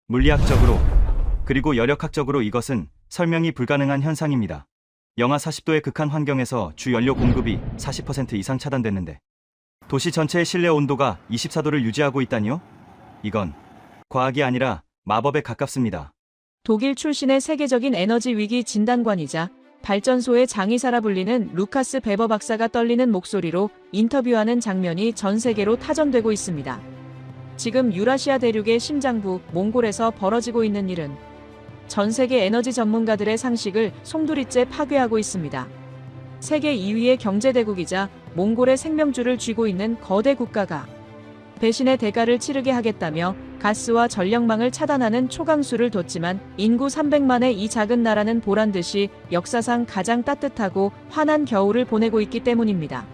물리학적으로 그리고 열역학적으로 이것은 설명이 불가능한 현상입니다. 영하 40도의 극한 환경에서 주 연료 공급이 40% 이상 차단됐는데 도시 전체의 실내 온도가 24도를 유지하고 있다니요? 이건 과학이 아니라 마법에 가깝습니다. 독일 출신의 세계적인 에너지 위기 진단관이자 발전소의 장의사라 불리는 루카스 베버 박사가 떨리는 목소리로 인터뷰하는 장면이 전 세계로 타전되고 있습니다. 지금 유라시아 대륙의 심장부 몽골에서 벌어지고 있는 일은 전 세계 에너지 전문가들의 상식을 송두리째 파괴하고 있습니다. 세계 2위의 경제대국이자 몽골의 생명줄을 쥐고 있는 거대 국가가 배신의 대가를 치르게 하겠다며 가스와 전력망을 차단하는 초강수를 뒀지만 인구 300만의 이 작은 나라는 보란듯이 역사상 가장 따뜻하고 환한 겨울을 보내고 있기 때문입니다.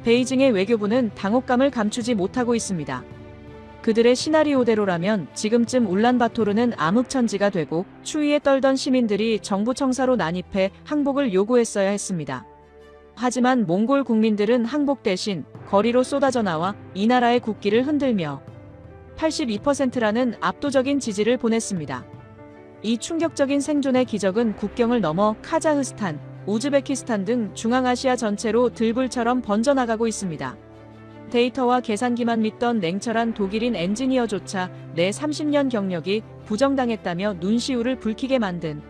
베이징의 외교부는 당혹감을 감추지 못하고 있습니다. 그들의 시나리오대로라면 지금쯤 울란바토르는 암흑천지가 되고 추위에 떨던 시민들이 정부 청사로 난입해 항복을 요구했어야 했습니다. 하지만 몽골 국민들은 항복 대신 거리로 쏟아져 나와 이 나라의 국기를 흔들며 82%라는 압도적인 지지를 보냈습니다. 이 충격적인 생존의 기적은 국경을 넘어 카자흐스탄, 우즈베키스탄 등 중앙아시아 전체로 들불처럼 번져나가고 있습니다. 데이터와 계산기만 믿던 냉철한 독일인 엔지니어조차 내 30년 경력이 부정당했다며 눈시울을 붉히게 만든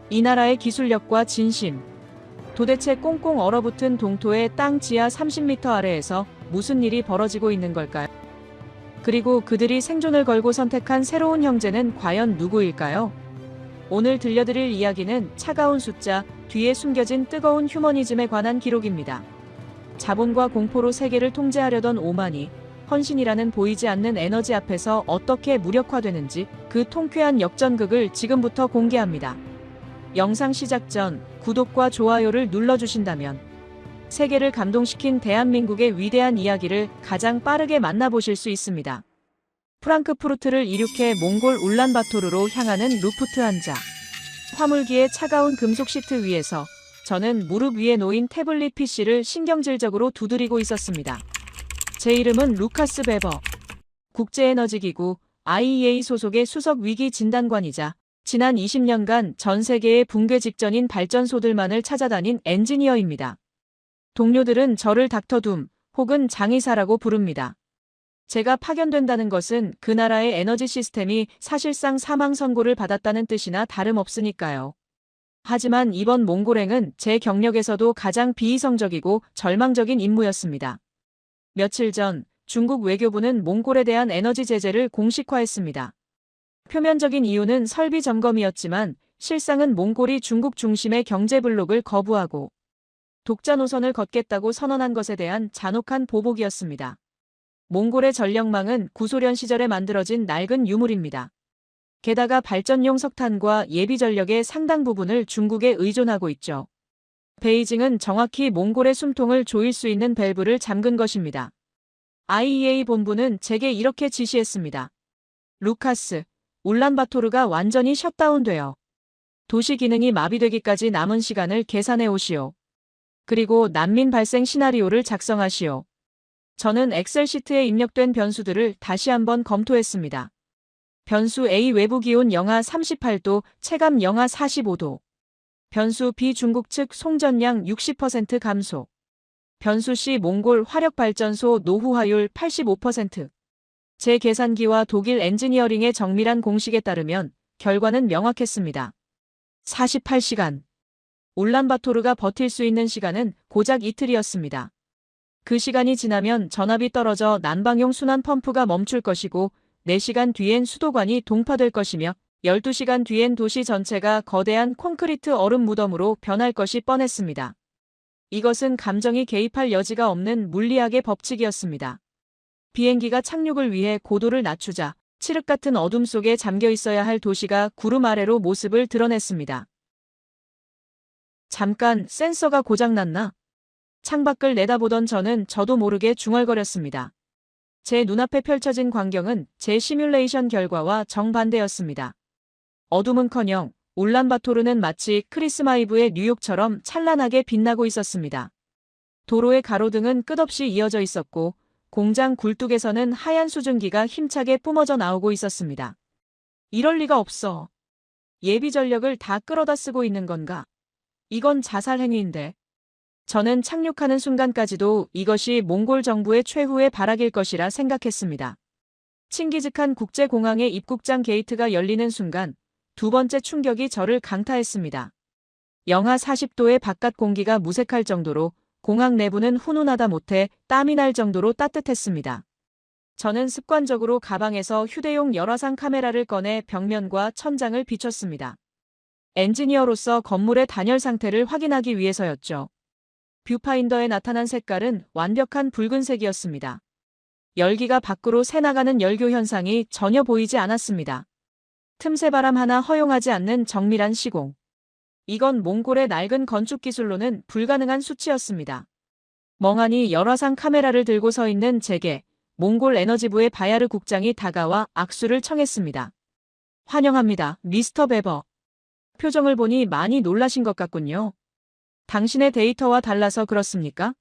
이 나라의 기술력과 진심. 도대체 꽁꽁 얼어붙은 동토의 땅 지하 30m 아래에서 무슨 일이 벌어지고 있는 걸까요? 그리고 그들이 생존을 걸고 선택한 새로운 형제는 과연 누구일까요? 오늘 들려드릴 이야기는 차가운 숫자 뒤에 숨겨진 뜨거운 휴머니즘에 관한 기록입니다. 자본과 공포로 세계를 통제하려던 오만이 헌신이라는 보이지 않는 에너지 앞에서 어떻게 무력화되는지 그 통쾌한 역전극을 지금부터 공개합니다. 영상 시작 전 구독과 좋아요를 눌러주신다면 세계를 감동시킨 대한민국의 위대한 이야기를 가장 빠르게 만나보실 수 있습니다. 프랑크푸르트를 이륙해 몽골 울란바토르로 향하는 루프트한자. 화물기의 차가운 금속 시트 위에서 저는 무릎 위에 놓인 태블릿 PC를 신경질적으로 두드리고 있었습니다. 제 이름은 루카스 베버. 국제에너지기구 IEA 소속의 수석 위기 진단관이자 지난 20년간 전 세계의 붕괴 직전인 발전소들만을 찾아다닌 엔지니어입니다. 동료들은 저를 닥터둠 혹은 장의사라고 부릅니다. 제가 파견된다는 것은 그 나라의 에너지 시스템이 사실상 사망 선고를 받았다는 뜻이나 다름없으니까요. 하지만 이번 몽골행은 제 경력에서도 가장 비이성적이고 절망적인 임무였습니다. 며칠 전 중국 외교부는 몽골에 대한 에너지 제재를 공식화했습니다. 표면적인 이유는 설비 점검이었지만 실상은 몽골이 중국 중심의 경제 블록을 거부하고 독자 노선을 걷겠다고 선언한 것에 대한 잔혹한 보복이었습니다. 몽골의 전력망은 구소련 시절에 만들어진 낡은 유물입니다. 게다가 발전용 석탄과 예비 전력의 상당 부분을 중국에 의존하고 있죠. 베이징은 정확히 몽골의 숨통을 조일 수 있는 밸브를 잠근 것입니다. IEA 본부는 제게 이렇게 지시했습니다. 루카스, 울란바토르가 완전히 셧다운되어 도시 기능이 마비되기까지 남은 시간을 계산해 오시오. 그리고 난민 발생 시나리오를 작성하시오. 저는 엑셀 시트에 입력된 변수들을 다시 한번 검토했습니다. 변수 A 외부 기온 영하 38도, 체감 영하 45도. 변수 B 중국 측 송전량 60% 감소. 변수 C 몽골 화력발전소 노후화율 85%. 제 계산기와 독일 엔지니어링의 정밀한 공식에 따르면 결과는 명확했습니다. 48시간. 울란바토르가 버틸 수 있는 시간은 고작 이틀이었습니다. 그 시간이 지나면 전압이 떨어져 난방용 순환 펌프가 멈출 것이고 4시간 뒤엔 수도관이 동파될 것이며 12시간 뒤엔 도시 전체가 거대한 콘크리트 얼음 무덤으로 변할 것이 뻔했습니다. 이것은 감정이 개입할 여지가 없는 물리학의 법칙이었습니다. 비행기가 착륙을 위해 고도를 낮추자 칠흑 같은 어둠 속에 잠겨 있어야 할 도시가 구름 아래로 모습을 드러냈습니다. 잠깐 센서가 고장났나? 창밖을 내다보던 저도 모르게 중얼거렸습니다. 제 눈앞에 펼쳐진 광경은 제 시뮬레이션 결과와 정반대였습니다. 어둠은커녕 울란바토르는 마치 크리스마이브의 뉴욕처럼 찬란하게 빛나고 있었습니다. 도로의 가로등은 끝없이 이어져 있었고 공장 굴뚝에서는 하얀 수증기가 힘차게 뿜어져 나오고 있었습니다. 이럴 리가 없어. 예비 전력을 다 끌어다 쓰고 있는 건가? 이건 자살 행위인데. 저는 착륙하는 순간까지도 이것이 몽골 정부의 최후의 발악일 것이라 생각했습니다. 칭기즈칸 국제공항의 입국장 게이트가 열리는 순간 두 번째 충격이 저를 강타했습니다. 영하 40도의 바깥 공기가 무색할 정도로 공항 내부는 훈훈하다 못해 땀이 날 정도로 따뜻했습니다. 저는 습관적으로 가방에서 휴대용 열화상 카메라를 꺼내 벽면과 천장을 비췄습니다. 엔지니어로서 건물의 단열 상태를 확인하기 위해서였죠. 뷰파인더에 나타난 색깔은 완벽한 붉은색이었습니다. 열기가 밖으로 새나가는 열교 현상이 전혀 보이지 않았습니다. 틈새 바람 하나 허용하지 않는 정밀한 시공. 이건 몽골의 낡은 건축 기술로는 불가능한 수치였습니다. 멍하니 열화상 카메라를 들고 서 있는 제게 몽골 에너지부의 바야르 국장이 다가와 악수를 청했습니다. 환영합니다, 미스터 베버. 표정을 보니 많이 놀라신 것 같군요. 당신의 데이터와 달라서 그렇습니까?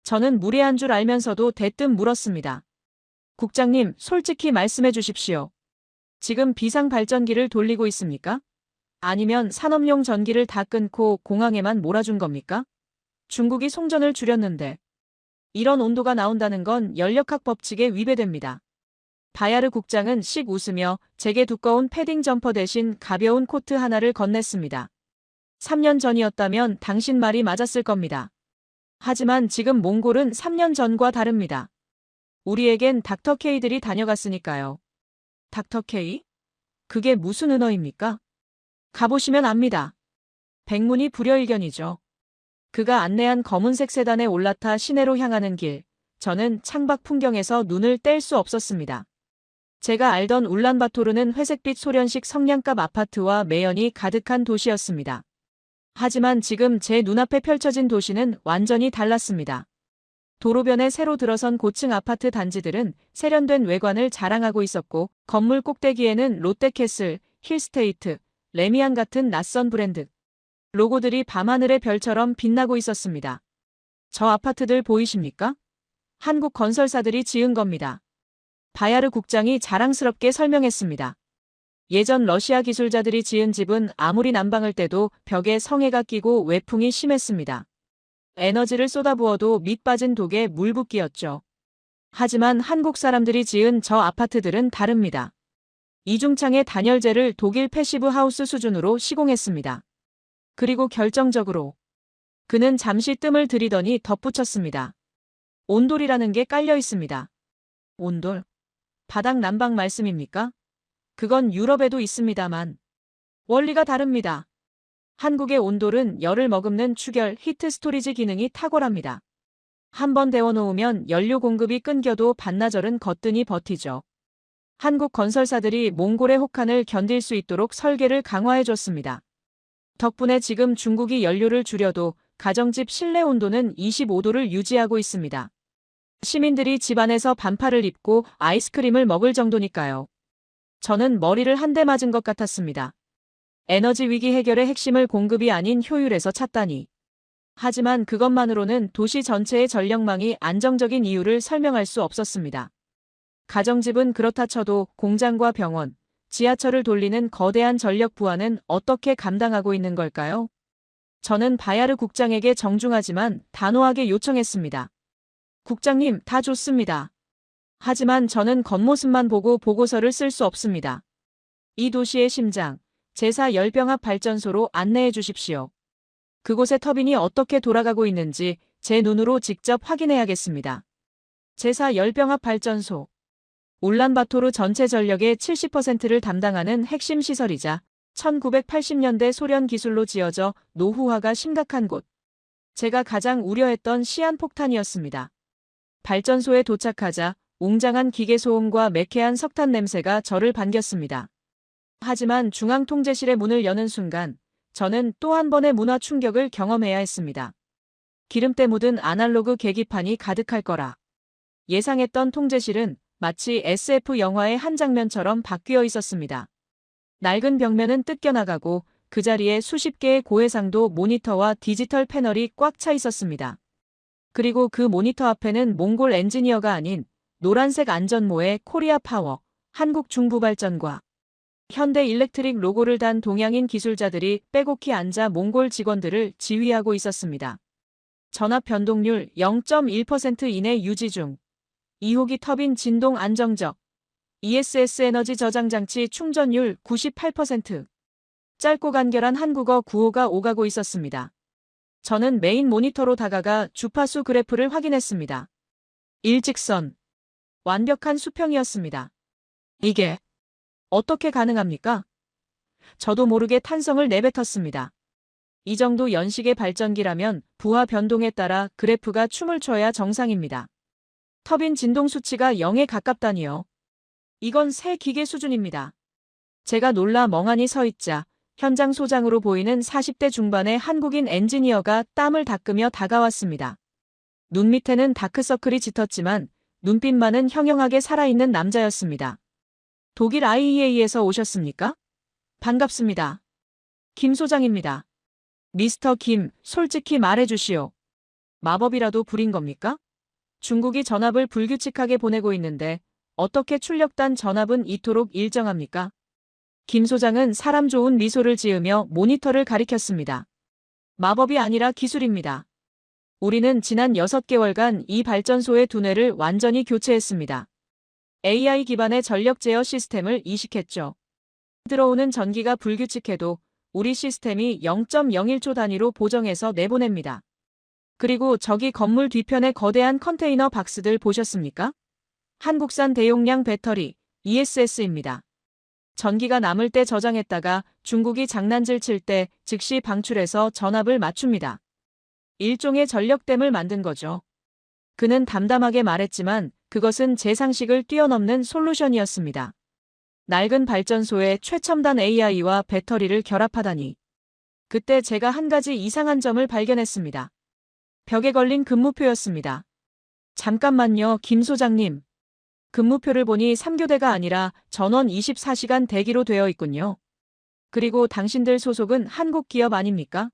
저는 무례한 줄 알면서도 대뜸 물었습니다. 국장님, 솔직히 말씀해 주십시오. 지금 비상 발전기를 돌리고 있습니까? 아니면 산업용 전기를 다 끊고 공항에만 몰아준 겁니까? 중국이 송전을 줄였는데 이런 온도가 나온다는 건 연력학 법칙에 위배됩니다. 바야르 국장은 씩 웃으며 제게 두꺼운 패딩 점퍼 대신 가벼운 코트 하나를 건넸습니다. 3년 전이었다면 당신 말이 맞았을 겁니다. 하지만 지금 몽골은 3년 전과 다릅니다. 우리에겐 닥터 K들이 다녀갔으니까요. 닥터 K? 그게 무슨 은어입니까? 가보시면 압니다. 백문이 불여일견이죠. 그가 안내한 검은색 세단에 올라타 시내로 향하는 길, 저는 창밖 풍경에서 눈을 뗄 수 없었습니다. 제가 알던 울란바토르는 회색빛 소련식 성냥갑 아파트와 매연이 가득한 도시였습니다. 하지만 지금 제 눈앞에 펼쳐진 도시는 완전히 달랐습니다. 도로변에 새로 들어선 고층 아파트 단지들은 세련된 외관을 자랑하고 있었고 건물 꼭대기에는 롯데캐슬, 힐스테이트, 레미안 같은 낯선 브랜드 로고들이 밤하늘의 별처럼 빛나고 있었습니다. 저 아파트들 보이십니까? 한국 건설사들이 지은 겁니다. 바야르 국장이 자랑스럽게 설명했습니다. 예전 러시아 기술자들이 지은 집은 아무리 난방을 떼도 벽에 성에가 끼고 외풍이 심했습니다. 에너지를 쏟아부어도 밑 빠진 독에 물 붓기였죠. 하지만 한국 사람들이 지은 저 아파트들은 다릅니다. 이중창의 단열재를 독일 패시브 하우스 수준으로 시공했습니다. 그리고 결정적으로 그는 잠시 뜸을 들이더니 덧붙였습니다. 온돌이라는 게 깔려 있습니다. 온돌? 바닥 난방 말씀입니까? 그건 유럽에도 있습니다만 원리가 다릅니다. 한국의 온돌은 열을 머금는 추결 히트 스토리지 기능이 탁월합니다. 한번 데워놓으면 연료 공급이 끊겨도 반나절은 거뜬히 버티죠. 한국 건설사들이 몽골의 혹한을 견딜 수 있도록 설계를 강화해줬습니다. 덕분에 지금 중국이 연료를 줄여도 가정집 실내 온도는 25도를 유지하고 있습니다. 시민들이 집 안에서 반팔을 입고 아이스크림을 먹을 정도니까요. 저는 머리를 한 대 맞은 것 같았습니다. 에너지 위기 해결의 핵심을 공급이 아닌 효율에서 찾다니. 하지만 그것만으로는 도시 전체의 전력망이 안정적인 이유를 설명할 수 없었습니다. 가정집은 그렇다 쳐도 공장과 병원, 지하철을 돌리는 거대한 전력 부하는 어떻게 감당하고 있는 걸까요? 저는 바야르 국장에게 정중하지만 단호하게 요청했습니다. 국장님, 다 좋습니다. 하지만 저는 겉모습만 보고 보고서를 쓸 수 없습니다. 이 도시의 심장, 제사 열병합 발전소로 안내해 주십시오. 그곳의 터빈이 어떻게 돌아가고 있는지 제 눈으로 직접 확인해야겠습니다. 제사 열병합 발전소. 울란바토르 전체 전력의 70%를 담당하는 핵심 시설이자 1980년대 소련 기술로 지어져 노후화가 심각한 곳. 제가 가장 우려했던 시한폭탄이었습니다. 발전소에 도착하자 웅장한 기계 소음과 매캐한 석탄 냄새가 저를 반겼습니다. 하지만 중앙통제실의 문을 여는 순간 저는 또 한 번의 문화 충격을 경험해야 했습니다. 기름때 묻은 아날로그 계기판이 가득할 거라. 예상했던 통제실은 마치 SF 영화의 한 장면처럼 바뀌어 있었습니다. 낡은 벽면은 뜯겨나가고 그 자리에 수십 개의 고해상도 모니터와 디지털 패널이 꽉 차 있었습니다. 그리고 그 모니터 앞에는 몽골 엔지니어가 아닌 노란색 안전모의 코리아 파워, 한국 중부발전과 현대 일렉트릭 로고를 단 동양인 기술자들이 빼곡히 앉아 몽골 직원들을 지휘하고 있었습니다. 전압 변동률 0.1% 이내 유지 중. 2호기 터빈 진동 안정적. ESS 에너지 저장 장치 충전율 98%. 짧고 간결한 한국어 구호가 오가고 있었습니다. 저는 메인 모니터로 다가가 주파수 그래프를 확인했습니다. 일직선. 완벽한 수평이었습니다. 이게 어떻게 가능합니까? 저도 모르게 탄성을 내뱉었습니다. 이 정도 연식의 발전기라면 부하 변동에 따라 그래프가 춤을 춰야 정상입니다. 터빈 진동 수치가 0에 가깝다니요. 이건 새 기계 수준입니다. 제가 놀라 멍하니 서 있자 현장 소장으로 보이는 40대 중반의 한국인 엔지니어가 땀을 닦으며 다가왔습니다. 눈 밑에는 다크서클이 짙었지만 눈빛만은 형형하게 살아있는 남자였습니다. 독일 IEA에서 오셨습니까? 반갑습니다. 김 소장입니다. 미스터 김, 솔직히 말해주시오. 마법이라도 부린 겁니까? 중국이 전압을 불규칙하게 보내고 있는데 어떻게 출력단 전압은 이토록 일정합니까? 김 소장은 사람 좋은 미소를 지으며 모니터를 가리켰습니다. 마법이 아니라 기술입니다. 우리는 지난 6개월간 이 발전소의 두뇌를 완전히 교체했습니다. AI 기반의 전력 제어 시스템을 이식했죠. 들어오는 전기가 불규칙해도 우리 시스템이 0.01초 단위로 보정해서 내보냅니다. 그리고 저기 건물 뒤편의 거대한 컨테이너 박스들 보셨습니까? 한국산 대용량 배터리, ESS입니다. 전기가 남을 때 저장했다가 중국이 장난질 칠 때 즉시 방출해서 전압을 맞춥니다. 일종의 전력댐을 만든 거죠. 그는 담담하게 말했지만 그것은 제 상식을 뛰어넘는 솔루션이었습니다. 낡은 발전소에 최첨단 AI와 배터리를 결합하다니. 그때 제가 한 가지 이상한 점을 발견했습니다. 벽에 걸린 근무표였습니다. 잠깐만요, 김 소장님. 근무표를 보니 3교대가 아니라 전원 24시간 대기로 되어 있군요. 그리고 당신들 소속은 한국 기업 아닙니까?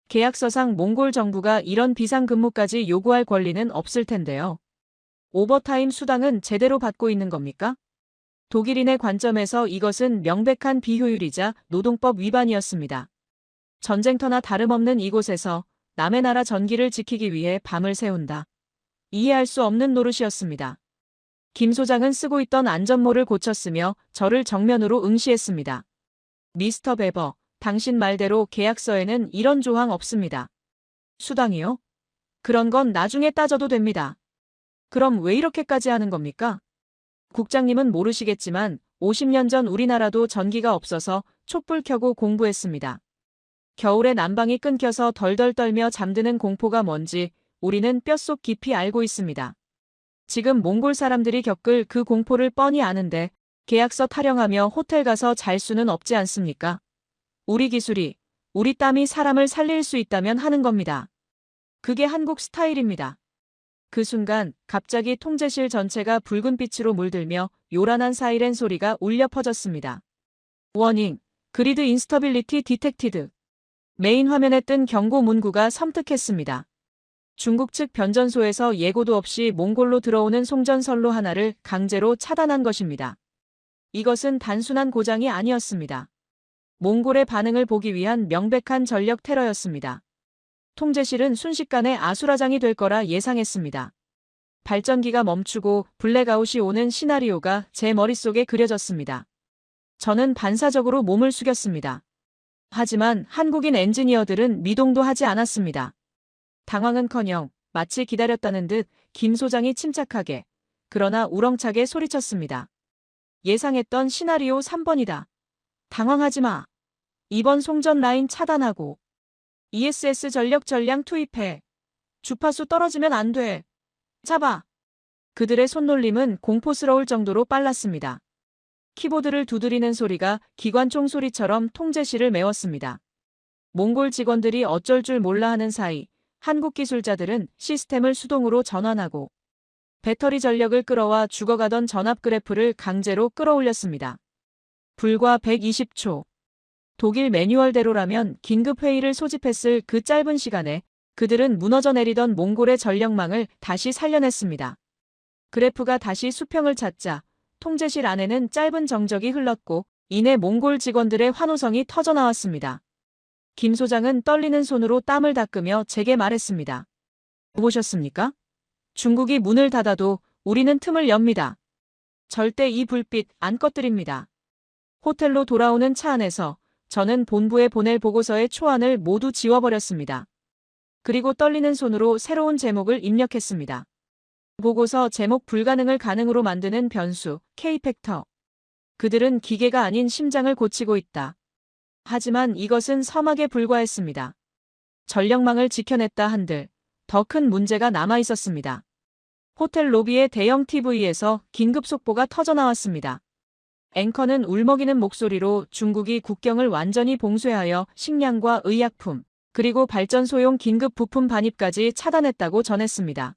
계약서상 몽골 정부가 이런 비상근무까지 요구할 권리는 없을 텐데요. 오버타임 수당은 제대로 받고 있는 겁니까? 독일인의 관점에서 이것은 명백한 비효율이자 노동법 위반이었습니다. 전쟁터나 다름없는 이곳에서 남의 나라 전기를 지키기 위해 밤을 새운다. 이해할 수 없는 노릇이었습니다. 김 소장은 쓰고 있던 안전모를 고쳤으며 저를 정면으로 응시했습니다. 미스터 베버, 당신 말대로 계약서에는 이런 조항 없습니다. 수당이요? 그런 건 나중에 따져도 됩니다. 그럼 왜 이렇게까지 하는 겁니까? 국장님은 모르시겠지만 50년 전 우리나라도 전기가 없어서 촛불 켜고 공부했습니다. 겨울에 난방이 끊겨서 덜덜 떨며 잠드는 공포가 뭔지 우리는 뼛속 깊이 알고 있습니다. 지금 몽골 사람들이 겪을 그 공포를 뻔히 아는데 계약서 타령하며 호텔 가서 잘 수는 없지 않습니까? 우리 기술이, 우리 땀이 사람을 살릴 수 있다면 하는 겁니다. 그게 한국 스타일입니다. 그 순간 갑자기 통제실 전체가 붉은 빛으로 물들며 요란한 사이렌 소리가 울려 퍼졌습니다. 워닝, 그리드 인스터빌리티 디텍티드. 메인 화면에 뜬 경고 문구가 섬뜩했습니다. 중국 측 변전소에서 예고도 없이 몽골로 들어오는 송전선로 하나를 강제로 차단한 것입니다. 이것은 단순한 고장이 아니었습니다. 몽골의 반응을 보기 위한 명백한 전력 테러였습니다. 통제실은 순식간에 아수라장이 될 거라 예상했습니다. 발전기가 멈추고 블랙아웃이 오는 시나리오가 제 머릿속에 그려졌습니다. 저는 반사적으로 몸을 숙였습니다. 하지만 한국인 엔지니어들은 미동도 하지 않았습니다. 당황은커녕 마치 기다렸다는 듯 김 소장이 침착하게, 그러나 우렁차게 소리쳤습니다. 예상했던 시나리오 3번이다. 당황하지 마. 2번 송전 라인 차단하고 ESS 전력 전량 투입해. 주파수 떨어지면 안 돼. 잡아. 그들의 손놀림은 공포스러울 정도로 빨랐습니다. 키보드를 두드리는 소리가 기관총 소리처럼 통제실을 메웠습니다. 몽골 직원들이 어쩔 줄 몰라 하는 사이 한국 기술자들은 시스템을 수동으로 전환하고 배터리 전력을 끌어와 죽어가던 전압 그래프를 강제로 끌어올렸습니다. 불과 120초. 독일 매뉴얼대로라면 긴급회의를 소집했을 그 짧은 시간에 그들은 무너져 내리던 몽골의 전력망을 다시 살려냈습니다. 그래프가 다시 수평을 찾자 통제실 안에는 짧은 정적이 흘렀고 이내 몽골 직원들의 환호성이 터져나왔습니다. 김 소장은 떨리는 손으로 땀을 닦으며 제게 말했습니다. 보셨습니까? 중국이 문을 닫아도 우리는 틈을 엽니다. 절대 이 불빛 안 꺼뜨립니다. 호텔로 돌아오는 차 안에서 저는 본부에 보낼 보고서의 초안을 모두 지워버렸습니다. 그리고 떨리는 손으로 새로운 제목을 입력했습니다. 보고서 제목 불가능을 가능으로 만드는 변수, K-팩터. 그들은 기계가 아닌 심장을 고치고 있다. 하지만 이것은 서막에 불과했습니다. 전력망을 지켜냈다 한들 더 큰 문제가 남아 있었습니다. 호텔 로비의 대형 TV에서 긴급 속보가 터져나왔습니다. 앵커는 울먹이는 목소리로 중국이 국경을 완전히 봉쇄하여 식량과 의약품, 그리고 발전소용 긴급 부품 반입까지 차단했다고 전했습니다.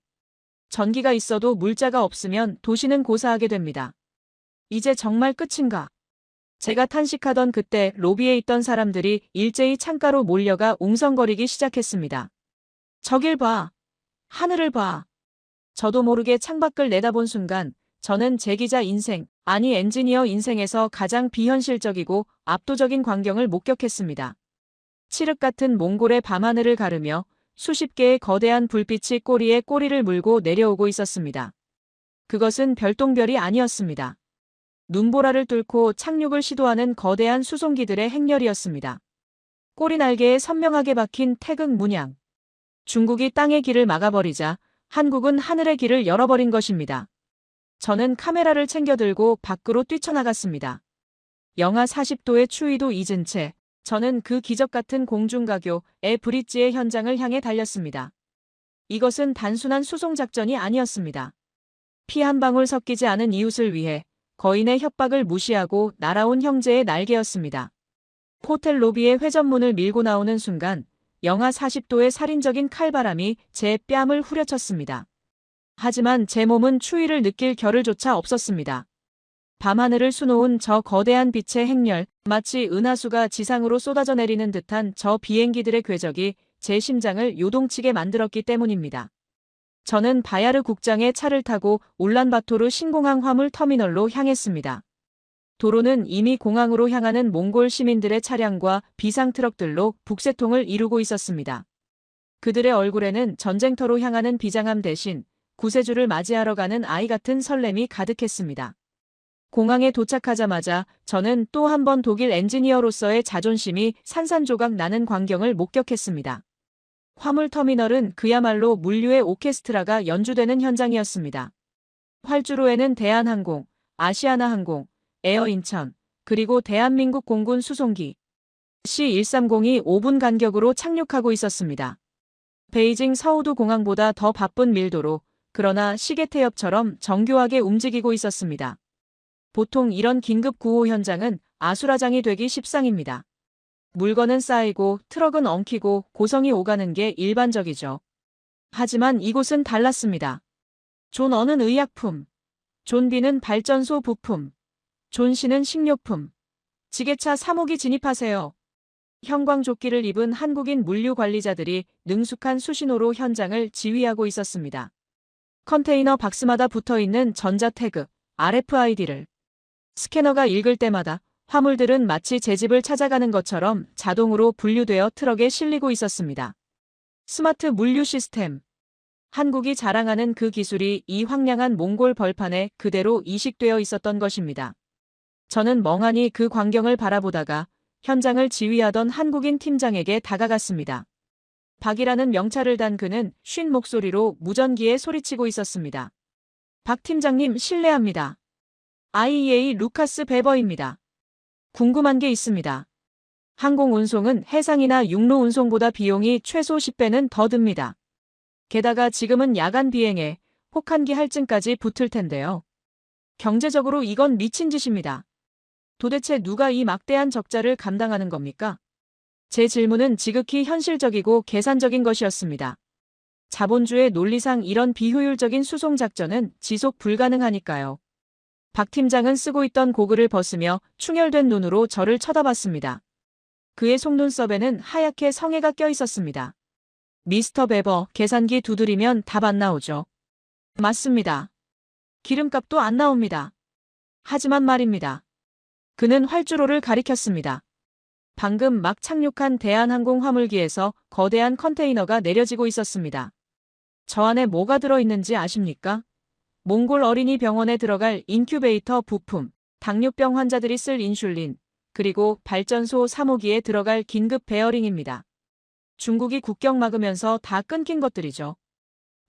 전기가 있어도 물자가 없으면 도시는 고사하게 됩니다. 이제 정말 끝인가? 제가 탄식하던 그때 로비에 있던 사람들이 일제히 창가로 몰려가 웅성거리기 시작했습니다. 저길 봐. 하늘을 봐. 저도 모르게 창밖을 내다본 순간 저는 제 기자 인생, 아니 엔지니어 인생에서 가장 비현실적이고 압도적인 광경을 목격했습니다. 칠흑 같은 몽골의 밤하늘을 가르며 수십 개의 거대한 불빛이 꼬리에 꼬리를 물고 내려오고 있었습니다. 그것은 별똥별이 아니었습니다. 눈보라를 뚫고 착륙을 시도하는 거대한 수송기들의 행렬이었습니다. 꼬리 날개에 선명하게 박힌 태극 문양. 중국이 땅의 길을 막아버리자 한국은 하늘의 길을 열어버린 것입니다. 저는 카메라를 챙겨 들고 밖으로 뛰쳐나갔습니다. 영하 40도의 추위도 잊은 채 저는 그 기적 같은 공중가교의 브릿지의 현장을 향해 달렸습니다. 이것은 단순한 수송작전이 아니었습니다. 피 한 방울 섞이지 않은 이웃을 위해 거인의 협박을 무시하고 날아온 형제의 날개였습니다. 호텔 로비의 회전문을 밀고 나오는 순간 영하 40도의 살인적인 칼바람이 제 뺨을 후려쳤습니다. 하지만 제 몸은 추위를 느낄 겨를조차 없었습니다. 밤하늘을 수놓은 저 거대한 빛의 행렬, 마치 은하수가 지상으로 쏟아져 내리는 듯한 저 비행기들의 궤적이 제 심장을 요동치게 만들었기 때문입니다. 저는 바야르 국장의 차를 타고 울란바토르 신공항 화물 터미널로 향했습니다. 도로는 이미 공항으로 향하는 몽골 시민들의 차량과 비상 트럭들로 북새통을 이루고 있었습니다. 그들의 얼굴에는 전쟁터로 향하는 비장함 대신 구세주를 맞이하러 가는 아이 같은 설렘이 가득했습니다. 공항에 도착하자마자 저는 또 한 번 독일 엔지니어로서의 자존심이 산산조각 나는 광경을 목격했습니다. 화물터미널은 그야말로 물류의 오케스트라가 연주되는 현장이었습니다. 활주로에는 대한항공, 아시아나항공, 에어인천, 그리고 대한민국 공군 수송기 C-130이 5분 간격으로 착륙하고 있었습니다. 베이징 서우두 공항보다 더 바쁜 밀도로, 그러나 시계 태엽처럼 정교하게 움직이고 있었습니다. 보통 이런 긴급 구호 현장은 아수라장이 되기 십상입니다. 물건은 쌓이고 트럭은 엉키고 고성이 오가는 게 일반적이죠. 하지만 이곳은 달랐습니다. 존 어는 의약품, 존 비는 발전소 부품, 존 씨는 식료품. 지게차 3호기 진입하세요. 형광조끼를 입은 한국인 물류 관리자들이 능숙한 수신호로 현장을 지휘하고 있었습니다. 컨테이너 박스마다 붙어있는 전자 태그, RFID를 스캐너가 읽을 때마다 화물들은 마치 제 집을 찾아가는 것처럼 자동으로 분류되어 트럭에 실리고 있었습니다. 스마트 물류 시스템. 한국이 자랑하는 그 기술이 이 황량한 몽골 벌판에 그대로 이식되어 있었던 것입니다. 저는 멍하니 그 광경을 바라보다가 현장을 지휘하던 한국인 팀장에게 다가갔습니다. 박이라는 명찰을 단 그는 쉰 목소리로 무전기에 소리치고 있었습니다. 박 팀장님 실례합니다. IEA 루카스 베버입니다. 궁금한 게 있습니다. 항공 운송은 해상이나 육로 운송보다 비용이 최소 10배는 더 듭니다. 게다가 지금은 야간 비행에 혹한기 할증까지 붙을 텐데요. 경제적으로 이건 미친 짓입니다. 도대체 누가 이 막대한 적자를 감당하는 겁니까? 제 질문은 지극히 현실적이고 계산적인 것이었습니다. 자본주의 논리상 이런 비효율적인 수송 작전은 지속 불가능하니까요. 박 팀장은 쓰고 있던 고글을 벗으며 충혈된 눈으로 저를 쳐다봤습니다. 그의 속눈썹에는 하얗게 성에가 껴 있었습니다. 미스터 베버, 계산기 두드리면 답 안 나오죠. 맞습니다. 기름값도 안 나옵니다. 하지만 말입니다. 그는 활주로를 가리켰습니다. 방금 막 착륙한 대한항공 화물기에서 거대한 컨테이너가 내려지고 있었습니다. 저 안에 뭐가 들어있는지 아십니까? 몽골 어린이 병원에 들어갈 인큐베이터 부품, 당뇨병 환자들이 쓸 인슐린, 그리고 발전소 3호기에 들어갈 긴급 베어링입니다. 중국이 국경 막으면서 다 끊긴 것들이죠.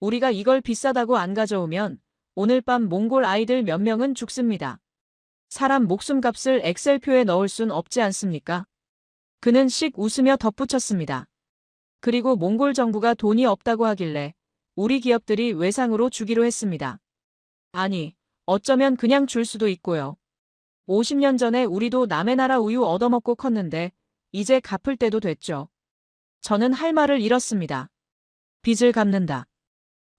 우리가 이걸 비싸다고 안 가져오면 오늘 밤 몽골 아이들 몇 명은 죽습니다. 사람 목숨값을 엑셀표에 넣을 순 없지 않습니까? 그는 씩 웃으며 덧붙였습니다. 그리고 몽골 정부가 돈이 없다고 하길래 우리 기업들이 외상으로 주기로 했습니다. 아니, 어쩌면 그냥 줄 수도 있고요. 50년 전에 우리도 남의 나라 우유 얻어먹고 컸는데 이제 갚을 때도 됐죠. 저는 할 말을 잃었습니다. 빚을 갚는다.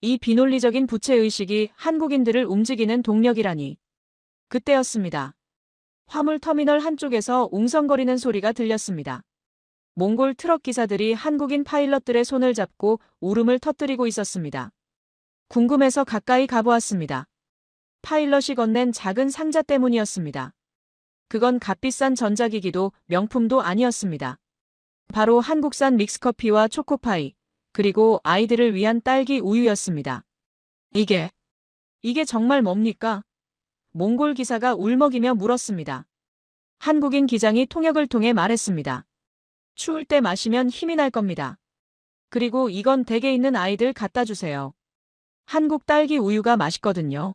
이 비논리적인 부채의식이 한국인들을 움직이는 동력이라니. 그때였습니다. 화물 터미널 한쪽에서 웅성거리는 소리가 들렸습니다. 몽골 트럭 기사들이 한국인 파일럿들의 손을 잡고 울음을 터뜨리고 있었습니다. 궁금해서 가까이 가보았습니다. 파일럿이 건넨 작은 상자 때문이었습니다. 그건 값비싼 전자기기도 명품도 아니었습니다. 바로 한국산 믹스커피와 초코파이, 그리고 아이들을 위한 딸기 우유였습니다. 이게 정말 뭡니까? 몽골 기사가 울먹이며 물었습니다. 한국인 기장이 통역을 통해 말했습니다. 추울 때 마시면 힘이 날 겁니다. 그리고 이건 댁에 있는 아이들 갖다 주세요. 한국 딸기 우유가 맛있거든요.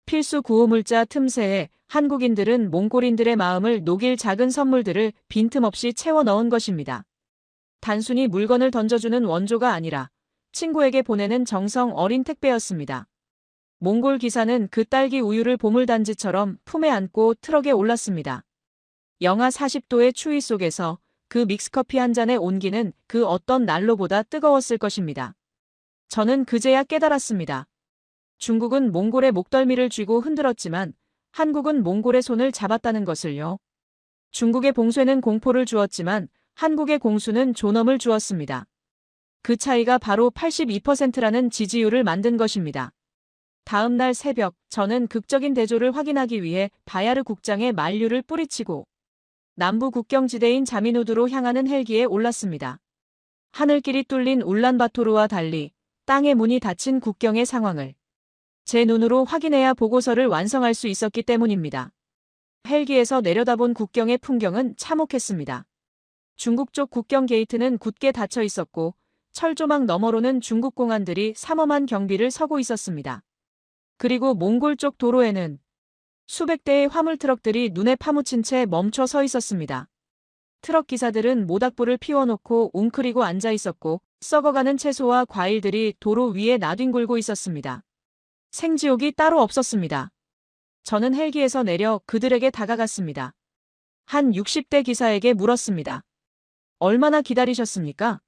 필수 구호물자 틈새에 한국인들은 몽골인들의 마음을 녹일 작은 선물들을 빈틈없이 채워 넣은 것입니다. 단순히 물건을 던져주는 원조가 아니라 친구에게 보내는 정성 어린 택배였습니다. 몽골 기사는 그 딸기 우유를 보물단지처럼 품에 안고 트럭에 올랐습니다. 영하 40도의 추위 속에서 그 믹스커피 한 잔의 온기는 그 어떤 난로보다 뜨거웠을 것입니다. 저는 그제야 깨달았습니다. 중국은 몽골의 목덜미를 쥐고 흔들었지만 한국은 몽골의 손을 잡았다는 것을요. 중국의 봉쇄는 공포를 주었지만 한국의 공수는 존엄을 주었습니다. 그 차이가 바로 82%라는 지지율을 만든 것입니다. 다음 날 새벽, 저는 극적인 대조를 확인하기 위해 바야르 국장에 만류를 뿌리치고 남부 국경지대인 자미누드로 향하는 헬기에 올랐습니다. 하늘길이 뚫린 울란바토르와 달리 땅의 문이 닫힌 국경의 상황을 제 눈으로 확인해야 보고서를 완성할 수 있었기 때문입니다. 헬기에서 내려다본 국경의 풍경은 참혹했습니다. 중국 쪽 국경 게이트는 굳게 닫혀 있었고 철조망 너머로는 중국 공안들이 삼엄한 경비를 서고 있었습니다. 그리고 몽골 쪽 도로에는 수백 대의 화물 트럭들이 눈에 파묻힌 채 멈춰 서 있었습니다. 트럭 기사들은 모닥불을 피워놓고 웅크리고 앉아 있었고 썩어가는 채소와 과일들이 도로 위에 나뒹굴고 있었습니다. 생지옥이 따로 없었습니다. 저는 헬기에서 내려 그들에게 다가갔습니다. 한 60대 기사에게 물었습니다. 얼마나 기다리셨습니까?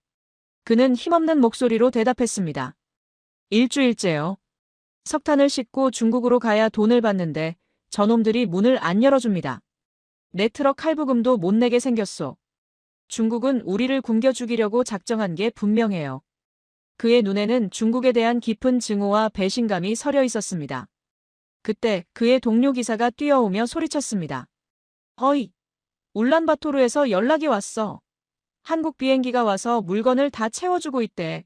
그는 힘없는 목소리로 대답했습니다. 일주일째요. 석탄을 싣고 중국으로 가야 돈을 받는데 저놈들이 문을 안 열어줍니다. 내 트럭 할부금도 못 내게 생겼소. 중국은 우리를 굶겨 죽이려고 작정한 게 분명해요. 그의 눈에는 중국에 대한 깊은 증오와 배신감이 서려 있었습니다. 그때 그의 동료 기사가 뛰어오며 소리쳤습니다. 어이! 울란바토르에서 연락이 왔어. 한국 비행기가 와서 물건을 다 채워주고 있대.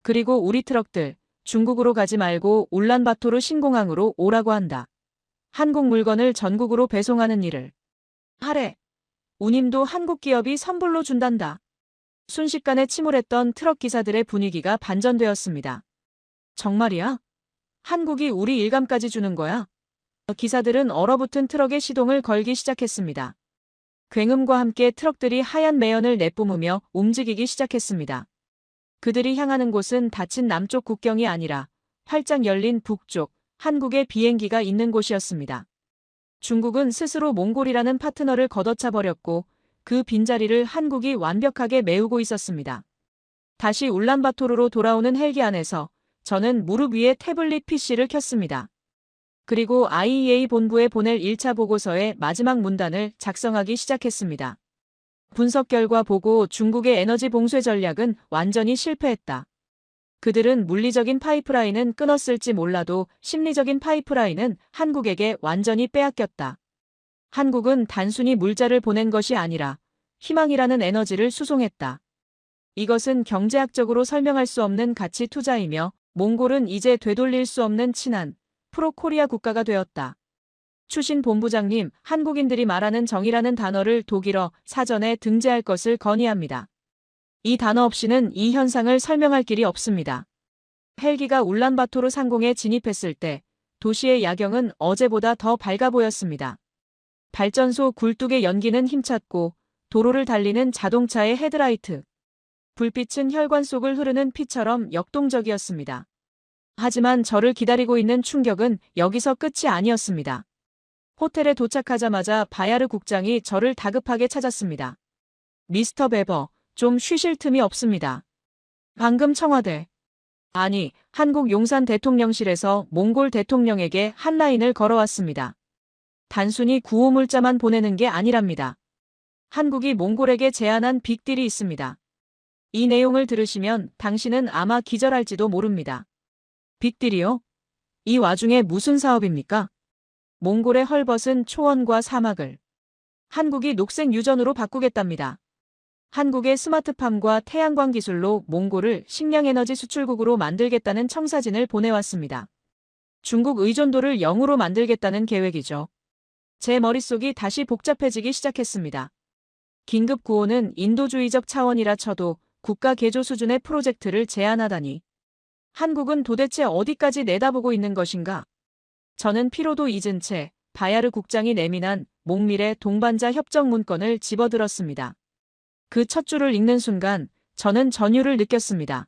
그리고 우리 트럭들, 중국으로 가지 말고 울란바토르 신공항으로 오라고 한다. 한국 물건을 전국으로 배송하는 일을 하래. 운임도 한국 기업이 선불로 준단다. 순식간에 침울했던 트럭 기사들의 분위기가 반전되었습니다. 정말이야? 한국이 우리 일감까지 주는 거야? 기사들은 얼어붙은 트럭에 시동을 걸기 시작했습니다. 굉음과 함께 트럭들이 하얀 매연을 내뿜으며 움직이기 시작했습니다. 그들이 향하는 곳은 닫힌 남쪽 국경이 아니라 활짝 열린 북쪽, 한국의 비행기가 있는 곳이었습니다. 중국은 스스로 몽골이라는 파트너를 걷어차 버렸고 그 빈자리를 한국이 완벽하게 메우고 있었습니다. 다시 울란바토르로 돌아오는 헬기 안에서 저는 무릎 위에 태블릿 PC를 켰습니다. 그리고 IEA 본부에 보낼 1차 보고서의 마지막 문단을 작성하기 시작했습니다. 분석 결과 보고 중국의 에너지 봉쇄 전략은 완전히 실패했다. 그들은 물리적인 파이프라인은 끊었을지 몰라도 심리적인 파이프라인은 한국에게 완전히 빼앗겼다. 한국은 단순히 물자를 보낸 것이 아니라 희망이라는 에너지를 수송했다. 이것은 경제학적으로 설명할 수 없는 가치 투자이며 몽골은 이제 되돌릴 수 없는 친한 프로코리아 국가가 되었다. 추신 본부장님, 한국인들이 말하는 정의라는 단어를 독일어 사전에 등재할 것을 건의합니다. 이 단어 없이는 이 현상을 설명할 길이 없습니다. 헬기가 울란바토르 상공에 진입했을 때 도시의 야경은 어제보다 더 밝아 보였습니다. 발전소 굴뚝의 연기는 힘찼고 도로를 달리는 자동차의 헤드라이트, 불빛은 혈관 속을 흐르는 피처럼 역동적이었습니다. 하지만 저를 기다리고 있는 충격은 여기서 끝이 아니었습니다. 호텔에 도착하자마자 바야르 국장이 저를 다급하게 찾았습니다. 미스터 베버, 좀 쉬실 틈이 없습니다. 방금 청와대, 아니, 한국 용산 대통령실에서 몽골 대통령에게 한 라인을 걸어왔습니다. 단순히 구호물자만 보내는 게 아니랍니다. 한국이 몽골에게 제안한 빅딜이 있습니다. 이 내용을 들으시면 당신은 아마 기절할지도 모릅니다. 빅딜이요? 이 와중에 무슨 사업입니까? 몽골의 헐벗은 초원과 사막을 한국이 녹색 유전으로 바꾸겠답니다. 한국의 스마트팜과 태양광 기술로 몽골을 식량에너지 수출국으로 만들겠다는 청사진을 보내왔습니다. 중국 의존도를 0으로 만들겠다는 계획이죠. 제 머릿속이 다시 복잡해지기 시작했습니다. 긴급 구호는 인도주의적 차원이라 쳐도 국가 개조 수준의 프로젝트를 제안하다니. 한국은 도대체 어디까지 내다보고 있는 것인가? 저는 피로도 잊은 채 바야르 국장이 내민한 몽밀의 동반자 협정 문건을 집어들었습니다. 그 첫 줄을 읽는 순간 저는 전율을 느꼈습니다.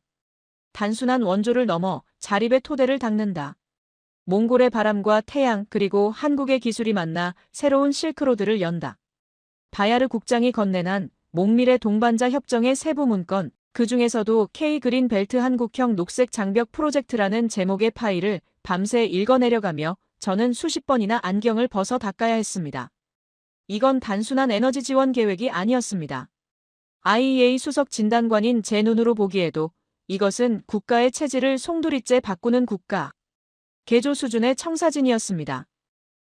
단순한 원조를 넘어 자립의 토대를 닦는다. 몽골의 바람과 태양 그리고 한국의 기술이 만나 새로운 실크로드를 연다. 바야르 국장이 건네난 몽밀의 동반자 협정의 세부 문건, 그 중에서도 K-그린 벨트 한국형 녹색 장벽 프로젝트라는 제목의 파일을 밤새 읽어내려가며 저는 수십 번이나 안경을 벗어 닦아야 했습니다. 이건 단순한 에너지 지원 계획이 아니었습니다. IEA 수석 진단관인 제 눈으로 보기에도 이것은 국가의 체질을 송두리째 바꾸는 국가 개조 수준의 청사진이었습니다.